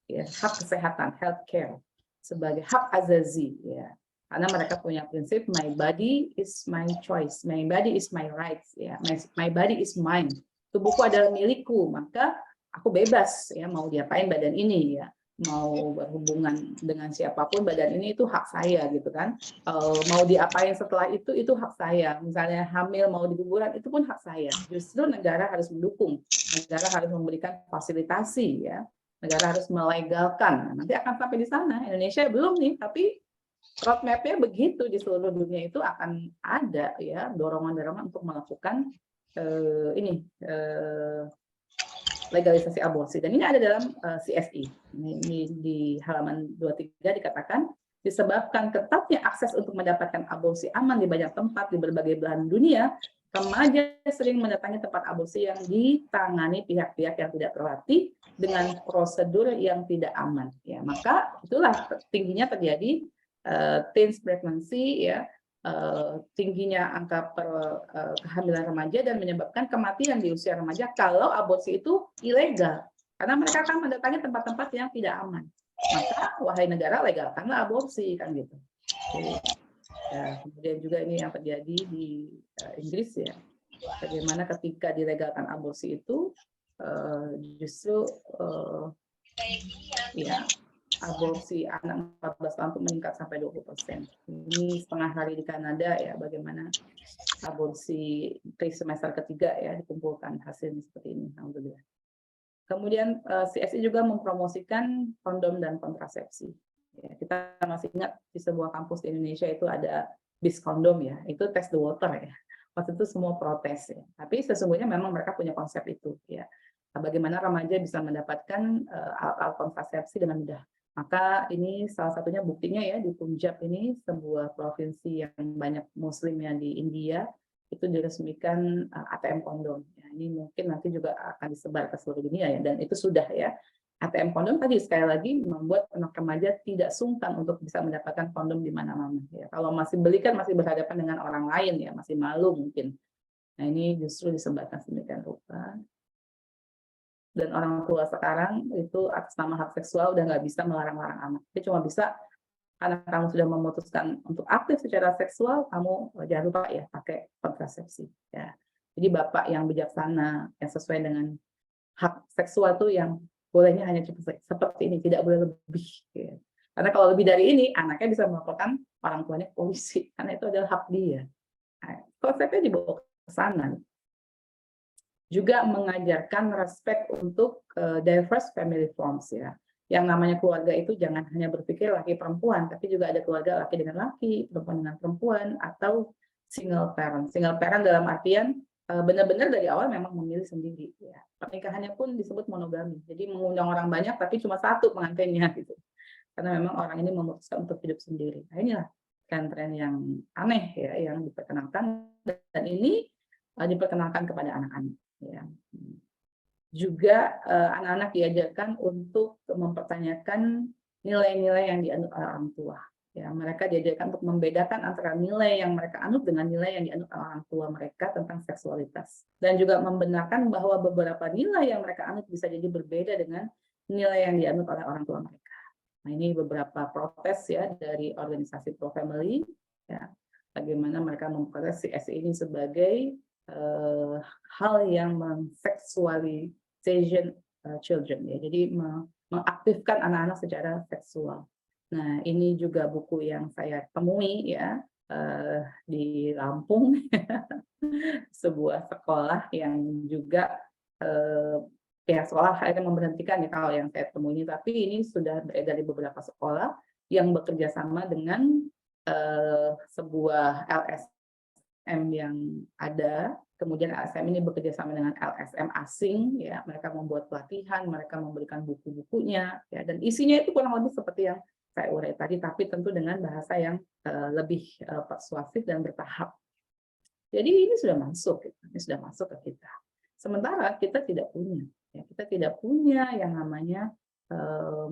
ya, hak kesehatan, healthcare, sebagai hak azazi ya. Karena mereka punya prinsip my body is my choice, my body is my rights ya, my body is mine. Tubuhku adalah milikku, maka aku bebas ya mau diapain badan ini ya. Mau berhubungan dengan siapapun badan ini itu hak saya gitu kan. Mau diapain setelah itu hak saya. Misalnya hamil mau di kuburan itu pun hak saya. Justru negara harus mendukung, negara harus memberikan fasilitasi ya, negara harus melegalkan. Nanti akan sampai di sana. Indonesia belum nih, tapi roadmap-nya begitu di seluruh dunia itu akan ada ya dorongan-dorongan untuk melakukan legalisasi aborsi. Dan ini ada dalam CSI. Ini di halaman 23 dikatakan, disebabkan ketatnya akses untuk mendapatkan aborsi aman di banyak tempat di berbagai belahan dunia, remaja sering mendatangi tempat aborsi yang ditangani pihak-pihak yang tidak terlatih dengan prosedur yang tidak aman. Ya, maka itulah tingginya terjadi teens pregnancy ya, tingginya angka kehamilan remaja dan menyebabkan kematian di usia remaja kalau aborsi itu ilegal. Karena mereka akan mendatangi tempat-tempat yang tidak aman. Maka, wahai negara, legalkanlah aborsi, kan gitu. Jadi, ya, kemudian juga ini yang terjadi di Inggris ya. Bagaimana ketika dilegalkan aborsi itu, justru ya aborsi anak 14 tahun itu meningkat sampai 20%. Ini setengah hari di Kanada ya, bagaimana aborsi semester ketiga ya dikumpulkan hasilnya seperti ini. Alhamdulillah. Kemudian CSI juga mempromosikan kondom dan kontrasepsi. Ya, kita masih ingat di sebuah kampus di Indonesia itu ada bis kondom ya, itu test the water ya. Waktu itu semua protes ya. Tapi sesungguhnya memang mereka punya konsep itu ya. Bagaimana remaja bisa mendapatkan alat kontrasepsi dengan mudah. Maka ini salah satunya buktinya ya di Punjab ini sebuah provinsi yang banyak muslimnya di India itu diresmikan ATM kondom. Ya, ini mungkin nanti juga akan disebar ke seluruh dunia ya, dan itu sudah ya. ATM kondom tadi sekali lagi membuat anak remaja tidak sungkan untuk bisa mendapatkan kondom di mana-mana. Ya, kalau masih beli kan masih berhadapan dengan orang lain ya, masih malu mungkin. Nah ini justru disebarkan sedemikian rupa. Dan orang tua sekarang itu atas nama hak seksual udah nggak bisa melarang-larang anak. Dia cuma bisa karena kamu sudah memutuskan untuk aktif secara seksual, kamu jangan lupa ya pakai kontrasepsi. Ya. Jadi bapak yang bijaksana, yang sesuai dengan hak seksual tuh yang bolehnya hanya seperti ini, tidak boleh lebih. Ya. Karena kalau lebih dari ini, anaknya bisa melaporkan orang tuanya ke polisi, karena itu adalah hak dia. Nah, konsepnya dibawa ke sana. Juga mengajarkan respect untuk diverse family forms ya. Yang namanya keluarga itu jangan hanya berpikir laki perempuan, tapi juga ada keluarga laki dengan laki, perempuan dengan perempuan, atau single parent. Single parent dalam artian benar-benar dari awal memang memilih sendiri. Ya. Pernikahannya pun disebut monogami, jadi mengundang orang banyak tapi cuma satu pengantinnya gitu. Karena memang orang ini memutuskan untuk hidup sendiri. Nah inilah tren-tren yang aneh ya, yang diperkenalkan, dan ini diperkenalkan kepada anak-anak. Ya. Juga anak-anak diajarkan untuk mempertanyakan nilai-nilai yang dianut oleh orang tua. Ya, mereka diajarkan untuk membedakan antara nilai yang mereka anut dengan nilai yang dianut oleh orang tua mereka tentang seksualitas. Dan juga membenarkan bahwa beberapa nilai yang mereka anut bisa jadi berbeda dengan nilai yang dianut oleh orang tua mereka. Nah, ini beberapa protes ya dari organisasi Pro Family, ya, bagaimana mereka memprotes si SI ini sebagai hal yang mengseksualisasi children ya, jadi mengaktifkan anak-anak secara seksual. Nah, ini juga buku yang saya temui ya di Lampung, sebuah sekolah yang juga ya sekolah akhirnya memberhentikan ya kalau yang saya temui ini, tapi ini sudah beredar di beberapa sekolah yang bekerja sama dengan sebuah LSM yang ada, kemudian LSM ini bekerja sama dengan LSM asing, ya mereka membuat pelatihan, mereka memberikan buku-bukunya, ya dan isinya itu kurang lebih seperti yang saya urai tadi, tapi tentu dengan bahasa yang lebih persuasif dan bertahap. Jadi ini sudah masuk, ini sudah masuk ke kita. Sementara kita tidak punya, ya kita tidak punya yang namanya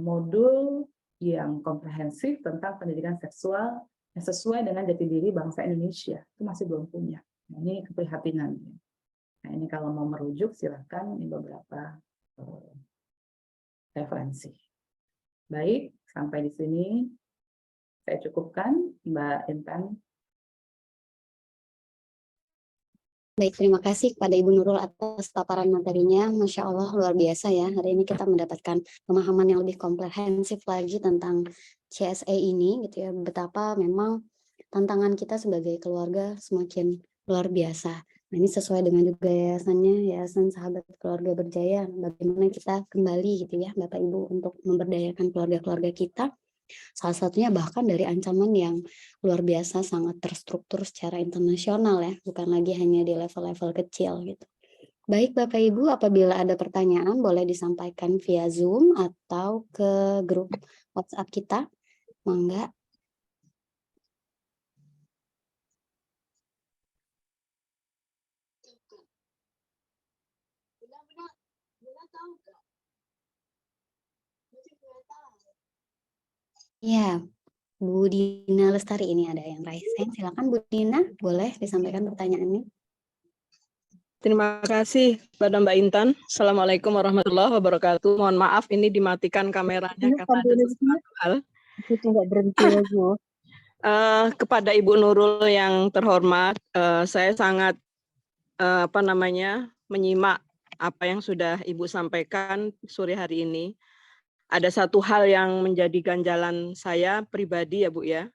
modul yang komprehensif tentang pendidikan seksual yang sesuai dengan jati diri bangsa Indonesia, itu masih belum punya. Nah, ini keprihatinan. Nah, ini kalau mau merujuk silahkan ini beberapa referensi. Baik, sampai di sini saya cukupkan, Mbak Intan. Baik, terima kasih kepada Ibu Nurul atas paparan materinya. Masya Allah, luar biasa ya. Hari ini kita mendapatkan pemahaman yang lebih komprehensif lagi tentang CSA ini, gitu ya. Betapa memang tantangan kita sebagai keluarga semakin luar biasa. Nah, ini sesuai dengan juga yayasannya, Yayasan Sahabat Keluarga Berjaya. Bagaimana kita kembali, gitu ya, Bapak Ibu, untuk memberdayakan keluarga-keluarga kita. Salah satunya bahkan dari ancaman yang luar biasa, sangat terstruktur secara internasional ya, bukan lagi hanya di level-level kecil gitu. Baik Bapak Ibu, apabila ada pertanyaan boleh disampaikan via Zoom atau ke grup WhatsApp kita. Mangga. Ya, Bu Dina Lestari ini ada yang raise hand. Silakan Bu Dina, boleh disampaikan pertanyaannya. Terima kasih kepada Mbak Intan. Assalamualaikum warahmatullahi wabarakatuh. Mohon maaf ini dimatikan kameranya karena ada sesuatu hal. Kepada Ibu Nurul yang terhormat, saya sangat menyimak apa yang sudah Ibu sampaikan sore hari ini. Ada satu hal yang menjadi ganjalan saya pribadi ya Bu ya,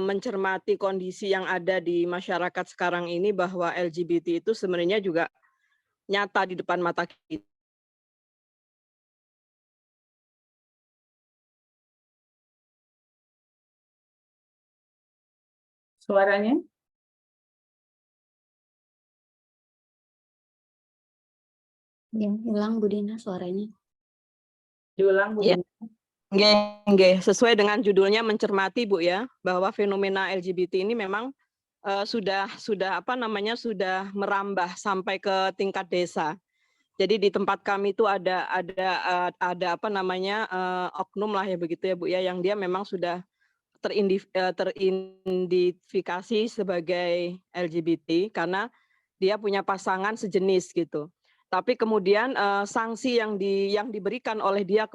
mencermati kondisi yang ada di masyarakat sekarang ini bahwa LGBT itu sebenarnya juga nyata di depan mata kita. Suaranya? Ya, hilang Bu Dina suaranya. Diulang Bu Ya. Dina. Nggih, sesuai dengan judulnya mencermati Bu ya, bahwa fenomena LGBT ini memang sudah merambah sampai ke tingkat desa. Jadi di tempat kami itu ada oknum lah ya begitu ya Bu ya, yang dia memang sudah teridentifikasi sebagai LGBT karena dia punya pasangan sejenis gitu. tapi kemudian sanksi yang diberikan oleh dia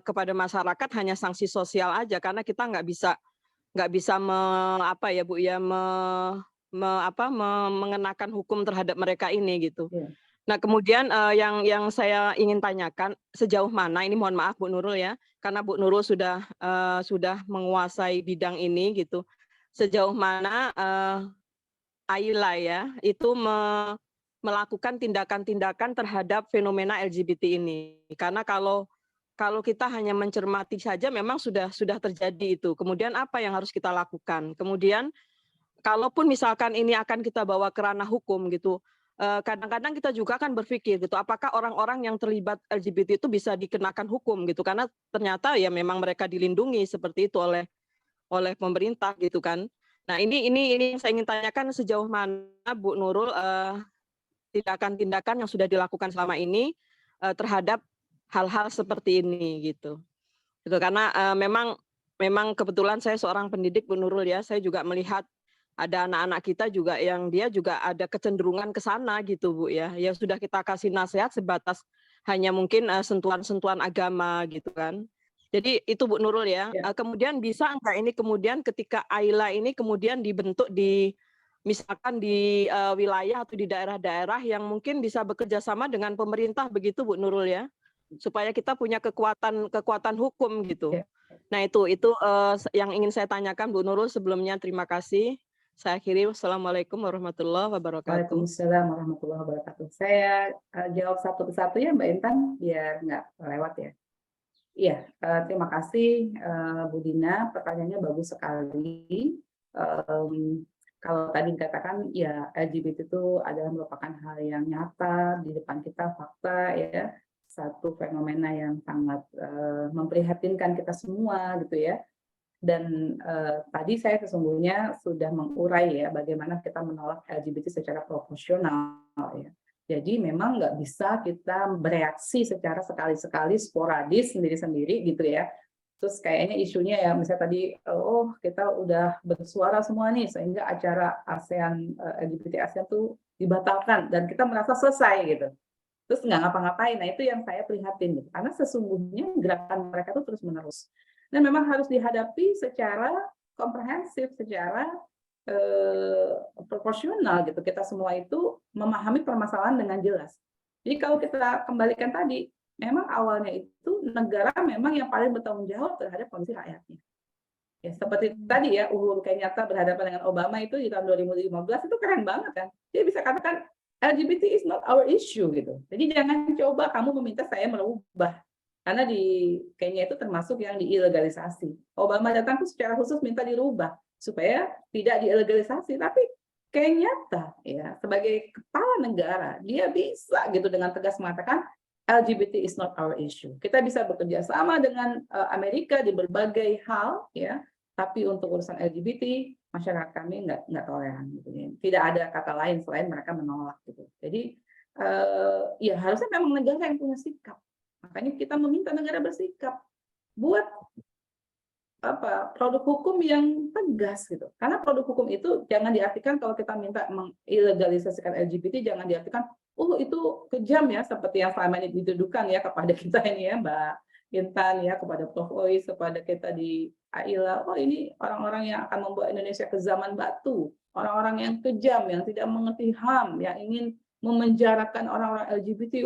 kepada masyarakat hanya sanksi sosial aja, karena kita nggak bisa mengenakan hukum terhadap mereka ini gitu. Iya. Nah, kemudian yang saya ingin tanyakan, sejauh mana ini, mohon maaf Bu Nurul ya, karena Bu Nurul sudah menguasai bidang ini gitu. Sejauh mana AILA ya itu melakukan tindakan-tindakan terhadap fenomena LGBT ini. Karena kalau kita hanya mencermati saja memang sudah terjadi itu. Kemudian apa yang harus kita lakukan? Kemudian kalaupun misalkan ini akan kita bawa ke ranah hukum gitu, kadang-kadang kita juga akan berpikir gitu, apakah orang-orang yang terlibat LGBT itu bisa dikenakan hukum gitu, karena ternyata ya memang mereka dilindungi seperti itu oleh pemerintah gitu kan. Nah, ini yang saya ingin tanyakan, sejauh mana Bu Nurul tindakan-tindakan yang sudah dilakukan selama ini terhadap hal-hal seperti ini gitu. Karena memang kebetulan saya seorang pendidik Bu Nurul ya, saya juga melihat ada anak-anak kita juga yang dia juga ada kecenderungan ke sana gitu Bu ya. Ya sudah kita kasih nasihat sebatas hanya mungkin sentuhan-sentuhan agama gitu kan. Jadi itu Bu Nurul ya. Kemudian bisa enggak ini kemudian ketika AILA ini kemudian dibentuk misalkan di wilayah atau di daerah-daerah yang mungkin bisa bekerja sama dengan pemerintah begitu Bu Nurul ya. Supaya kita punya kekuatan hukum gitu. Nah, itu yang ingin saya tanyakan Bu Nurul. Sebelumnya terima kasih. Saya akhiri. Wassalamualaikum warahmatullahi wabarakatuh. Waalaikumsalam warahmatullahi wabarakatuh. Saya jawab satu persatu ya Mbak Intan, biar nggak lewat ya. Iya, terima kasih Bu Dina. Pertanyaannya bagus sekali. Kalau tadi dikatakan ya LGBT itu adalah merupakan hal yang nyata di depan kita, fakta ya, satu fenomena yang sangat memprihatinkan kita semua gitu ya. Dan tadi saya sesungguhnya sudah mengurai ya bagaimana kita menolak LGBT secara proporsional ya. Jadi memang nggak bisa kita bereaksi secara sekali-sekali sporadis sendiri-sendiri gitu ya. Terus kayaknya isunya ya misalnya tadi kita udah bersuara semua nih sehingga acara ASEAN LGBT ASEAN tuh dibatalkan dan kita merasa selesai gitu. Terus nggak ngapa-ngapain. Nah itu yang saya prihatin gitu. Karena sesungguhnya gerakan mereka tuh terus-menerus. Dan memang harus dihadapi secara komprehensif, secara proporsional gitu. Kita semua itu memahami permasalahan dengan jelas. Jadi kalau kita kembalikan tadi, memang awalnya itu negara memang yang paling bertanggung jawab terhadap kondisi rakyatnya. Ya, seperti tadi ya, Uhuru Kenyatta berhadapan dengan Obama itu di tahun 2015 itu keren banget kan. Dia bisa katakan LGBT is not our issue gitu. Jadi jangan coba kamu meminta saya merubah. Karena di Kenya itu termasuk yang diilegalisasi. Obama datang tuh secara khusus minta dirubah supaya tidak diilegalisasi. Tapi Kenyatta ya sebagai kepala negara dia bisa gitu dengan tegas mengatakan LGBT is not our issue. Kita bisa bekerja sama dengan Amerika di berbagai hal ya. Tapi untuk urusan LGBT masyarakat kami nggak toleran gitu ya. Tidak ada kata lain selain mereka menolak gitu. Jadi ya harusnya memang negara yang punya sikap. Makanya kita meminta negara bersikap buat produk hukum yang tegas gitu. Karena produk hukum itu jangan diartikan kalau kita minta mengilegalisasikan LGBT jangan diartikan itu kejam ya seperti yang selama ini dituduhkan ya kepada kita ini ya Mbak Intan ya, kepada Prof. Ois, kepada kita di AILA. Ini orang-orang yang akan membawa Indonesia ke zaman batu, orang-orang yang kejam, yang tidak mengerti HAM, yang ingin memenjarakan orang-orang LGBT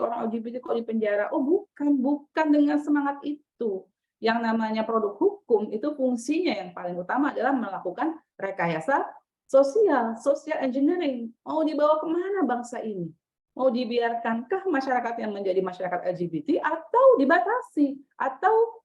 kok dipenjara. Bukan dengan semangat itu. Yang namanya produk hukum itu fungsinya yang paling utama adalah melakukan rekayasa social engineering. Mau dibawa kemana bangsa ini? Mau dibiarkankah masyarakat yang menjadi masyarakat LGBT atau dibatasi atau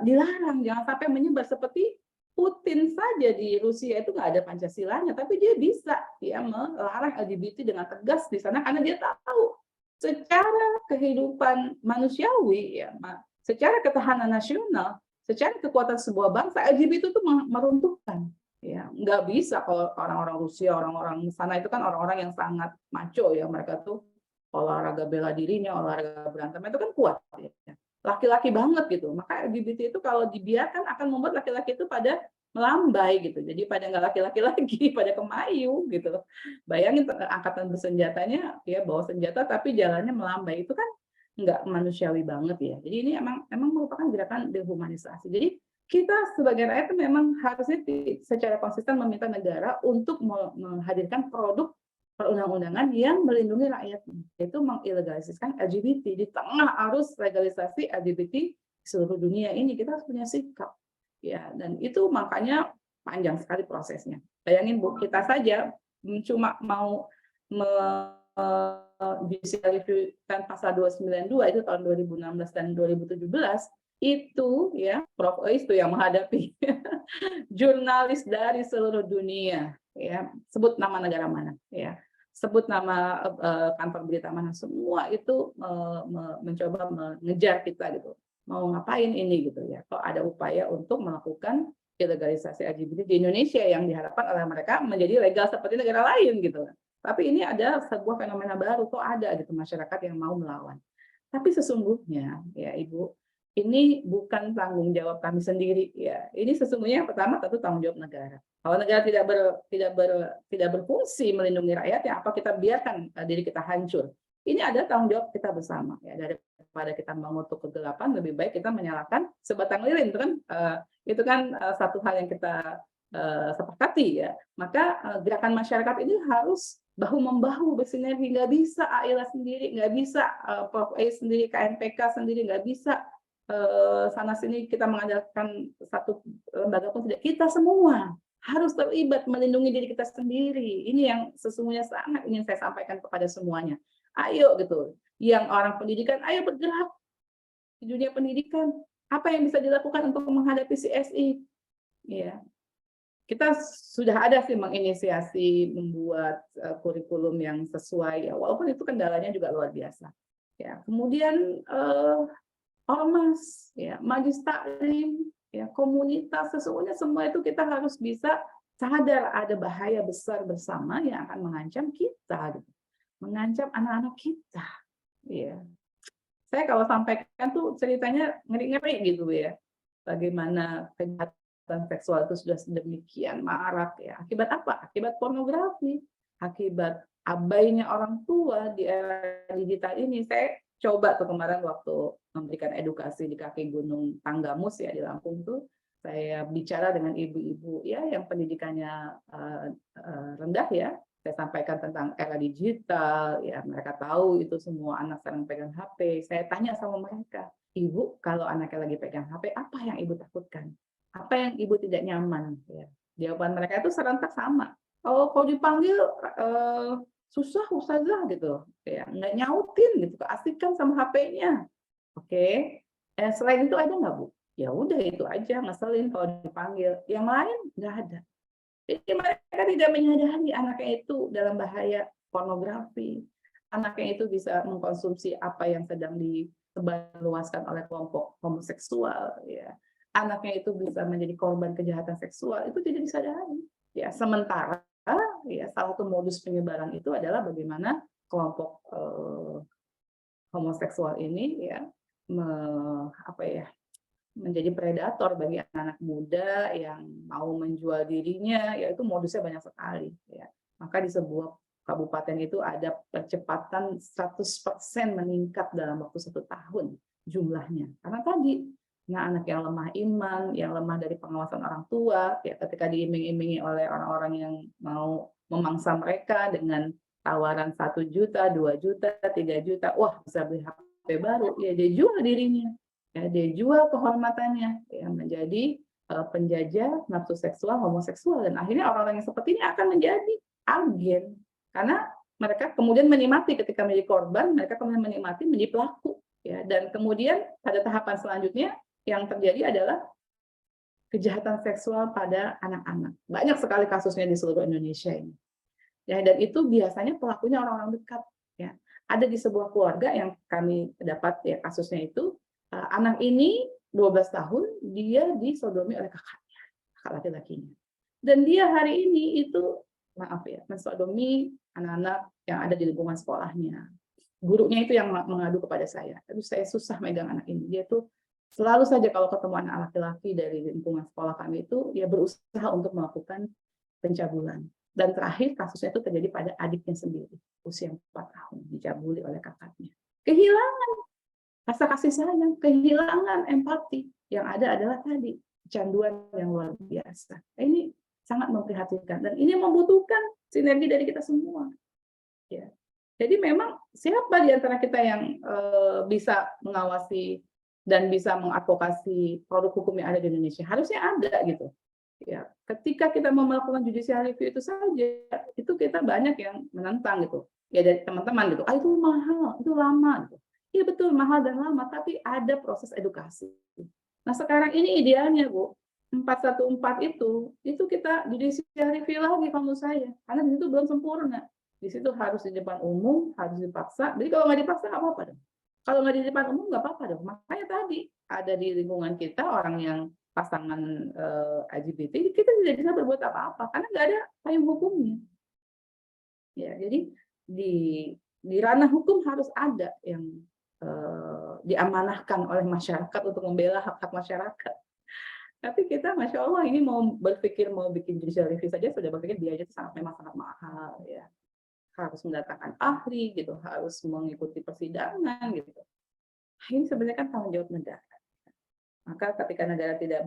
dilarang, jangan sampai menyebar seperti Putin saja di Rusia itu nggak ada Pancasilanya, tapi dia bisa melarang LGBT dengan tegas di sana karena dia tahu secara kehidupan manusiawi ya, secara ketahanan nasional, secara kekuatan sebuah bangsa LGBT itu meruntuhkan. Ya, nggak bisa kalau orang-orang Rusia, orang-orang sana itu kan orang-orang yang sangat macho ya, mereka tuh olahraga bela dirinya, olahraga berantem itu kan kuat ya. Laki-laki banget gitu. Maka LGBT itu kalau dibiarkan akan membuat laki-laki itu pada melambai gitu. Jadi pada nggak laki-laki lagi, pada kemayu gitu. Bayangin angkatan bersenjatanya ya bawa senjata tapi jalannya melambai, itu kan nggak manusiawi banget ya. Jadi ini emang merupakan gerakan dehumanisasi. Jadi kita sebagai rakyat memang harusnya secara konsisten meminta negara untuk menghadirkan produk perundang-undangan yang melindungi rakyatnya, yaitu mengilegalisasikan LGBT. Di tengah arus legalisasi LGBT di seluruh dunia ini, kita harus punya sikap. Ya, dan itu makanya panjang sekali prosesnya. Bayangin Bu, kita saja cuma mau judicial pasal 292 itu tahun 2016 dan 2017 itu ya Prof. Ois itu yang menghadapi jurnalis dari seluruh dunia ya, sebut nama negara mana ya, sebut nama kantor berita mana, semua itu mencoba mengejar kita gitu, mau ngapain ini gitu ya, kok ada upaya untuk melakukan ilegalisasi LGBT di Indonesia yang diharapkan oleh mereka menjadi legal seperti negara lain gitu. Tapi ini ada sebuah fenomena baru, kok ada gitu masyarakat yang mau melawan. Tapi sesungguhnya ya Ibu, ini bukan tanggung jawab kami sendiri ya. Ini sesungguhnya yang pertama tentu tanggung jawab negara. Kalau negara tidak berfungsi melindungi rakyat, ya apa kita biarkan diri kita hancur. Ini ada tanggung jawab kita bersama ya. Daripada kita mengutuk kegelapan, lebih baik kita menyalakan sebatang lilin, itu kan satu hal yang kita sepakati ya. Maka gerakan masyarakat ini harus bahu-membahu bersinergi, nggak bisa AILA sendiri, nggak bisa Prof. A sendiri, KNPK sendiri, nggak bisa sana sini kita mengandalkan satu lembaga pun tidak. Kita semua harus terlibat melindungi diri kita sendiri. Ini yang sesungguhnya sangat ingin saya sampaikan kepada semuanya. Ayo gitu, yang orang pendidikan, ayo bergerak di dunia pendidikan. Apa yang bisa dilakukan untuk menghadapi CSI? Ya, kita sudah ada sih menginisiasi membuat kurikulum yang sesuai ya, walaupun itu kendalanya juga luar biasa. Ya, kemudian ormas, ya, majelis taklim, ya, komunitas, sesungguhnya semua itu kita harus bisa sadar ada bahaya besar bersama yang akan mengancam kita, gitu. Mengancam anak-anak kita. Ya. Saya kalau sampaikan tuh ceritanya ngeri-ngeri gitu ya. Bagaimana kejahatan seksual itu sudah sedemikian marak ya. Akibat apa? Akibat pornografi, akibat abainya orang tua di era digital ini. Saya coba tuh kemarin waktu memberikan edukasi di kaki Gunung Tanggamus ya di Lampung tuh, saya bicara dengan ibu-ibu ya yang pendidikannya rendah ya. Saya sampaikan tentang era digital, ya mereka tahu itu semua anak sekarang pegang HP. Saya tanya sama mereka, Ibu kalau anaknya lagi pegang HP, apa yang Ibu takutkan? Apa yang Ibu tidak nyaman? Ya. Jawaban mereka itu serentak sama. Oh, kalau dipanggil susah ustazah gitu, ya nggak nyautin gitu, keasikan sama HP-nya. Oke. Selain itu ada nggak Bu? Ya udah itu aja, ngeselin kalau dipanggil. Yang lain nggak ada. Jadi mereka tidak menyadari anaknya itu dalam bahaya pornografi. Anaknya itu bisa mengkonsumsi apa yang sedang disebarluaskan oleh kelompok homoseksual. Ya. Anaknya itu bisa menjadi korban kejahatan seksual, itu tidak disadari. Ya, sementara ya salah satu modus penyebaran itu adalah bagaimana kelompok homoseksual ini ya menjadi predator bagi anak muda yang mau menjual dirinya, yaitu modusnya banyak sekali. Ya. Maka di sebuah kabupaten itu ada percepatan 100% meningkat dalam waktu 1 tahun jumlahnya. Karena tadi, anak yang lemah iman, yang lemah dari pengawasan orang tua, ya ketika diiming-imingi oleh orang-orang yang mau memangsa mereka dengan tawaran 1 juta, 2 juta, 3 juta, wah bisa beli HP baru, ya dia jual dirinya. Ya, dia jual kehormatannya ya, menjadi penjajah nafsu seksual homoseksual, dan akhirnya orang-orang yang seperti ini akan menjadi agen karena mereka kemudian menikmati ketika menjadi korban, mereka kemudian menikmati menjadi pelaku ya, dan kemudian pada tahapan selanjutnya yang terjadi adalah kejahatan seksual pada anak-anak. Banyak sekali kasusnya di seluruh Indonesia ini ya, dan itu biasanya pelakunya orang-orang dekat ya. Ada di sebuah keluarga yang kami dapat ya kasusnya itu, anak ini 12 tahun, dia disodomi oleh kakaknya, kakak laki-lakinya. Dan dia hari ini itu, maaf ya, mensodomi anak-anak yang ada di lingkungan sekolahnya. Gurunya itu yang mengadu kepada saya. Aduh, saya susah megang anak ini. Dia tuh Selalu saja kalau ketemu anak laki-laki dari lingkungan sekolah kami itu ya berusaha untuk melakukan pencabulan. Dan terakhir kasusnya itu terjadi pada adiknya sendiri, usia 4 tahun, dicabuli oleh kakaknya. Kehilangan rasa kasih sayang, kehilangan empati. Yang ada adalah tadi kecanduan yang luar biasa. Ini sangat memprihatinkan dan ini membutuhkan sinergi dari kita semua. Ya. Jadi memang siapa di antara kita yang bisa mengawasi dan bisa mengadvokasi produk hukum yang ada di Indonesia? Harusnya ada gitu. Ya, ketika kita mau melakukan judicial review itu saja, itu kita banyak yang menentang gitu. Ya dari teman-teman gitu, itu mahal, itu lama gitu. Iya betul mahal dan lama, tapi ada proses edukasi. Nah sekarang ini idealnya Bu, 414 itu kita judicial review lagi kalau menurut saya, karena di situ belum sempurna. Di situ harus di depan umum, harus dipaksa. Jadi kalau nggak dipaksa nggak apa-apa dong. Kalau nggak di depan umum nggak apa-apa dong. Makanya tadi ada di lingkungan kita orang yang pasangan LGBT, kita tidak bisa berbuat apa-apa karena nggak ada payung hukumnya. Ya, jadi di ranah hukum harus ada yang diamanahkan oleh masyarakat untuk membela hak-hak masyarakat. Tapi kita, masya Allah, ini mau berpikir mau bikin judicial review saja sudah berpikir biaya itu memang sangat mahal, ya. Harus mendatangkan ahli gitu, harus mengikuti persidangan gitu. Ini sebenarnya kan tanggung jawab negara. Maka ketika negara tidak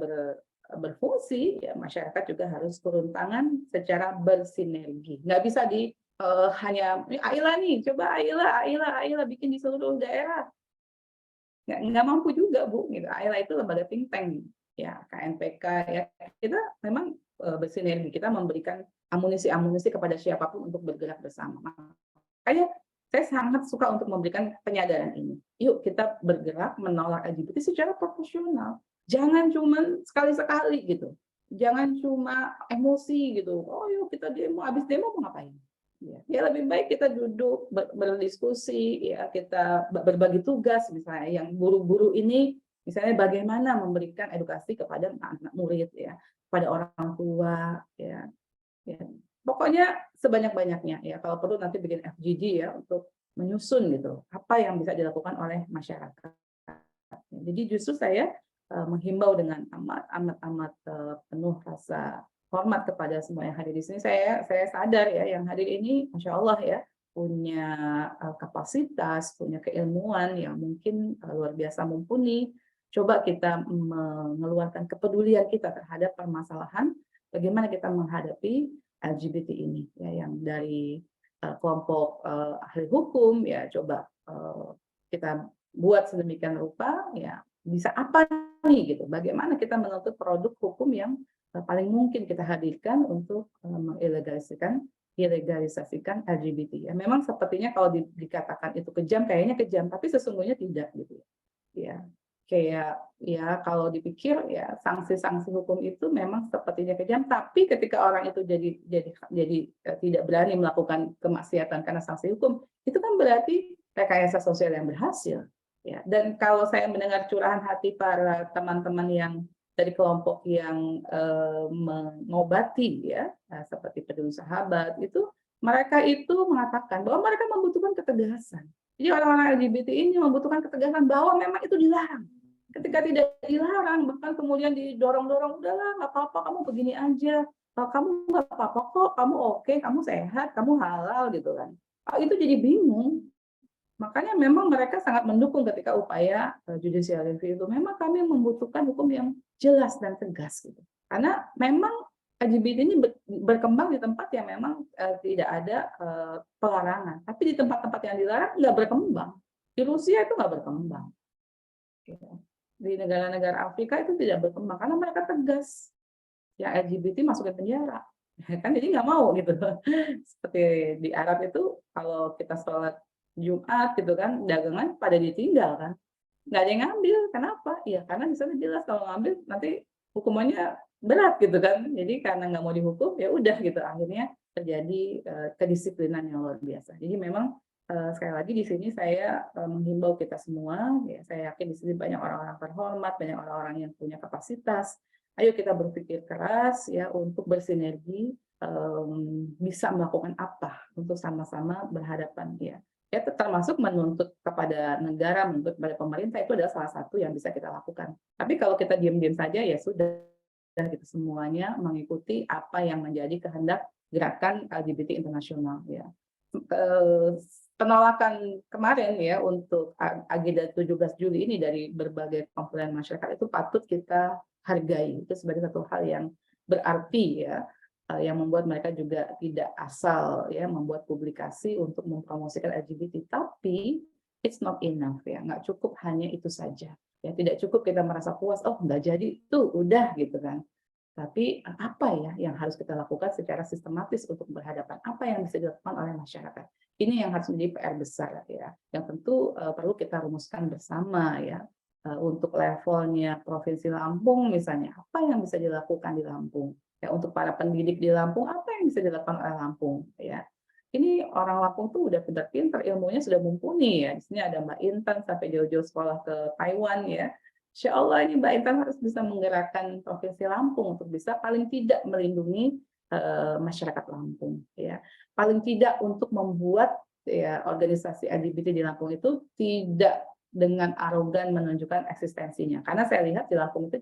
berfungsi, ya masyarakat juga harus turun tangan secara bersinergi. Nggak bisa hanya Aila nih, coba Aila bikin di seluruh daerah. Nggak mampu juga Bu. Gitu. Aila itu lembaga think tank, ya KNPK, ya kita memang bersinergi, kita memberikan amunisi kepada siapapun untuk bergerak bersama. Makanya saya sangat suka untuk memberikan penyadaran ini. Yuk kita bergerak menolak LGBT secara profesional. Jangan cuma sekali-sekali gitu. Jangan cuma emosi gitu. Oh yuk kita demo, habis demo mau ngapain? Ya lebih baik kita duduk berdiskusi, ya kita berbagi tugas misalnya yang guru-guru ini misalnya bagaimana memberikan edukasi kepada anak-anak murid ya, kepada orang tua ya. Ya, pokoknya sebanyak-banyaknya ya. Kalau perlu nanti bikin FGD ya untuk menyusun gitu apa yang bisa dilakukan oleh masyarakat. Jadi justru saya menghimbau dengan amat penuh rasa hormat kepada semua yang hadir di sini. Saya sadar ya yang hadir ini, masya Allah ya, punya kapasitas, punya keilmuan yang mungkin luar biasa mumpuni. Coba kita mengeluarkan kepedulian kita terhadap permasalahan bagaimana kita menghadapi LGBT ini ya, yang dari kelompok ahli hukum ya, coba kita buat sedemikian rupa ya, bisa apa nih gitu, bagaimana kita menuntut produk hukum yang paling mungkin kita hadirkan untuk mengilegalisasikan LGBT. Ya memang sepertinya kalau dikatakan itu kejam, kayaknya kejam, tapi sesungguhnya tidak gitu ya. Kayak ya kalau dipikir ya sanksi-sanksi hukum itu memang sepertinya kejam, tapi ketika orang itu jadi tidak berani melakukan kemaksiatan karena sanksi hukum, itu kan berarti rekayasa sosial yang berhasil ya. Dan kalau saya mendengar curahan hati para teman-teman yang dari kelompok yang mengobati ya seperti Peduli Sahabat, itu mereka itu mengatakan bahwa mereka membutuhkan ketegasan. Jadi orang-orang LGBT ini membutuhkan ketegasan bahwa memang itu dilarang. Ketika tidak dilarang, bahkan kemudian didorong-dorong, udahlah nggak apa-apa, kamu begini aja, kamu nggak apa-apa kok, kamu oke, kamu sehat, kamu halal gitu kan. Itu jadi bingung. Makanya memang mereka sangat mendukung ketika upaya judicial review itu. Memang kami membutuhkan hukum yang jelas dan tegas gitu. Karena memang LGBT ini berkembang di tempat yang memang tidak ada pelarangan. Tapi di tempat-tempat yang dilarang nggak berkembang. Di Rusia itu nggak berkembang. Di negara-negara Afrika itu tidak berkembang karena mereka tegas. Yang LGBT masuk ke penjara. Kan jadi nggak mau gitu. Seperti di Arab itu kalau kita sholat Jumat gitu kan, dagangan pada ditinggal kan. Nggak ada yang ngambil. Kenapa? Ya karena di sana jelas kalau ngambil nanti hukumannya berat gitu kan. Jadi karena nggak mau dihukum ya udah gitu, akhirnya terjadi kedisiplinan yang luar biasa. Jadi memang sekali lagi di sini saya menghimbau kita semua, ya saya yakin di sini banyak orang-orang terhormat, banyak orang-orang yang punya kapasitas. Ayo kita berpikir keras ya untuk bersinergi, bisa melakukan apa untuk sama-sama berhadapan ya. ya termasuk menuntut kepada negara, menuntut kepada pemerintah, itu adalah salah satu yang bisa kita lakukan. Tapi kalau kita diam-diam saja, ya sudah, dan kita semuanya mengikuti apa yang menjadi kehendak gerakan LGBT internasional, ya. Penolakan kemarin ya untuk agenda 17 Juli ini dari berbagai komponen masyarakat itu patut kita hargai. Itu sebagai satu hal yang berarti ya, yang membuat mereka juga tidak asal ya membuat publikasi untuk mempromosikan LGBT. Tapi it's not enough ya, nggak cukup hanya itu saja. Ya, tidak cukup kita merasa puas, oh nggak jadi, tuh udah gitu kan. Tapi apa ya yang harus kita lakukan secara sistematis untuk berhadapan? Apa yang bisa dilakukan oleh masyarakat? Ini yang harus menjadi PR besar ya, yang tentu perlu kita rumuskan bersama ya. Untuk levelnya Provinsi Lampung misalnya, apa yang bisa dilakukan di Lampung? Ya, untuk para pendidik di Lampung, apa yang bisa dilakukan oleh Lampung? Ya, ini orang Lampung tuh udah pintar-pintar, ilmunya sudah mumpuni ya. Di sini ada Mbak Intan sampai jauh-jauh sekolah ke Taiwan ya. Insya Allah ini Mbak Intan harus bisa menggerakkan Provinsi Lampung untuk bisa paling tidak melindungi masyarakat Lampung ya. Paling tidak untuk membuat ya organisasi LGBT di Lampung itu tidak dengan arogan menunjukkan eksistensinya. Karena saya lihat di Lampung itu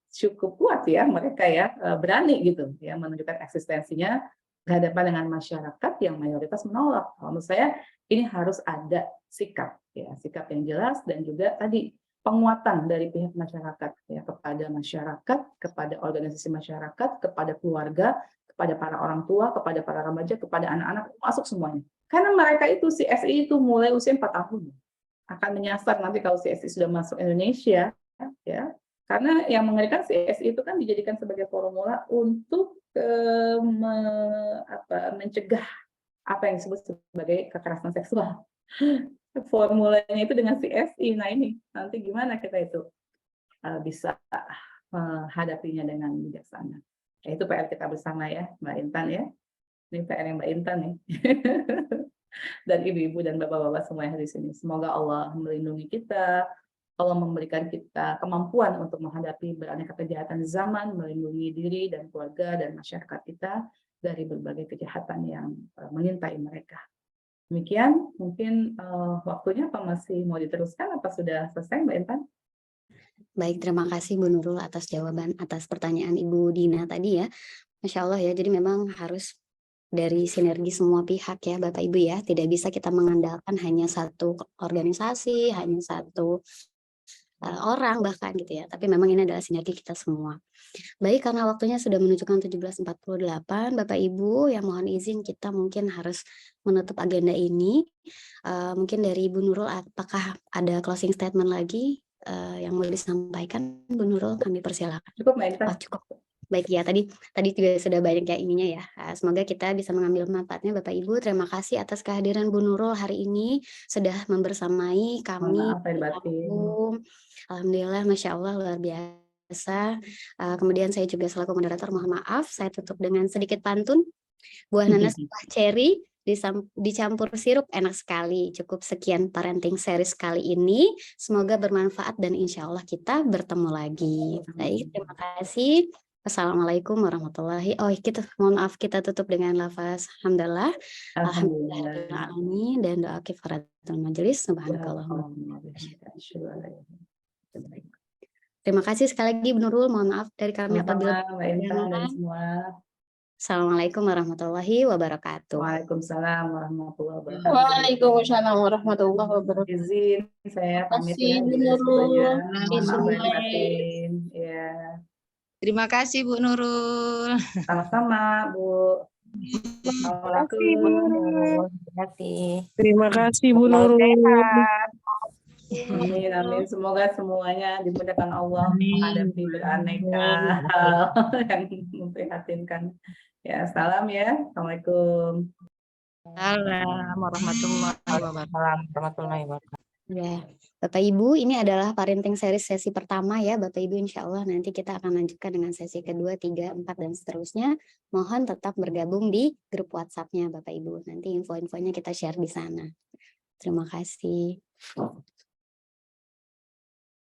cukup kuat ya mereka ya, berani gitu ya menunjukkan eksistensinya berhadapan dengan masyarakat yang mayoritas menolak. Menurut saya ini harus ada sikap ya, sikap yang jelas dan juga tadi penguatan dari pihak masyarakat ya, kepada masyarakat, kepada organisasi masyarakat, kepada keluarga, kepada para orang tua, kepada para remaja, kepada anak-anak, masuk semuanya. Karena mereka itu CSI itu mulai usia 4 tahun akan menyasar nanti kalau CSI sudah masuk Indonesia ya. Karena yang mengerikan CSI itu kan dijadikan sebagai formula untuk mencegah apa yang disebut sebagai kekerasan seksual. Formulanya itu dengan CSI. Nah ini nanti gimana kita itu bisa menghadapinya dengan bijaksana. Itu PR kita bersama ya, Mbak Intan ya. Ini PR yang Mbak Intan nih. Dan ibu-ibu dan bapak-bapak semua yang di sini. Semoga Allah melindungi kita, Allah memberikan kita kemampuan untuk menghadapi beraneka kejahatan zaman, melindungi diri dan keluarga dan masyarakat kita dari berbagai kejahatan yang mengintai mereka. Demikian, mungkin waktunya apa masih mau diteruskan, apa sudah selesai Mbak Intan? Baik, terima kasih Bu Nurul atas jawaban atas pertanyaan Ibu Dina tadi ya. Masya Allah ya, jadi memang harus dari sinergi semua pihak ya Bapak Ibu ya. Tidak bisa kita mengandalkan hanya satu organisasi, hanya satu orang bahkan gitu ya. Tapi memang ini adalah sinergi kita semua. Baik, karena waktunya sudah menunjukkan 17.48, Bapak Ibu yang mohon izin kita mungkin harus menutup agenda ini. Mungkin dari Ibu Nurul, apakah ada closing statement lagi yang mau disampaikan? Bu Nurul, kami persilakan. Cukup Mbak Intan. Oh, cukup. Baik ya, tadi juga sudah banyak ya ininya ya. Semoga kita bisa mengambil manfaatnya Bapak Ibu. Terima kasih atas kehadiran Bu Nurul hari ini sudah membersamai kami. Maaf, Alhamdulillah, Masya Allah luar biasa. Kemudian saya juga selaku moderator mohon maaf, saya tutup dengan sedikit pantun. Buah nanas buah ceri dicampur sirup enak sekali. Cukup sekian parenting series kali ini. Semoga bermanfaat dan insya Allah kita bertemu lagi. Baik, terima kasih. Assalamualaikum warahmatullahi wabarakatuh. Kita mohon maaf kita tutup dengan lafaz hamdalah. Alhamdulillahirrahmanirrahim dan doa kifaratul majelis. Subhanakallahumma. Terima kasih sekali lagi Bu Nurul. Mohon maaf dari kami apabila Assalamualaikum warahmatullahi wabarakatuh. Waalaikumsalam warahmatullahi wabarakatuh. Waalaikumsalam warahmatullahi wabarakatuh. Izin saya pamit ya. Ya. Terima kasih Bu Nurul. Sama-sama Bu. Terima kasih Bu Nurul. Amin, amin. Semoga semuanya dimudahkan Allah menghadapi beraneka hal yang memprihatinkan. Ya, salam ya. Assalamualaikum. Assalamualaikum warahmatullahi wabarakatuh. Ya, Bapak Ibu, ini adalah parenting series sesi pertama ya, Bapak Ibu. Insya Allah nanti kita akan lanjutkan dengan sesi kedua, 3, 4 dan seterusnya. Mohon tetap bergabung di grup WhatsApp-nya, Bapak Ibu. Nanti info-infonya kita share di sana. Terima kasih.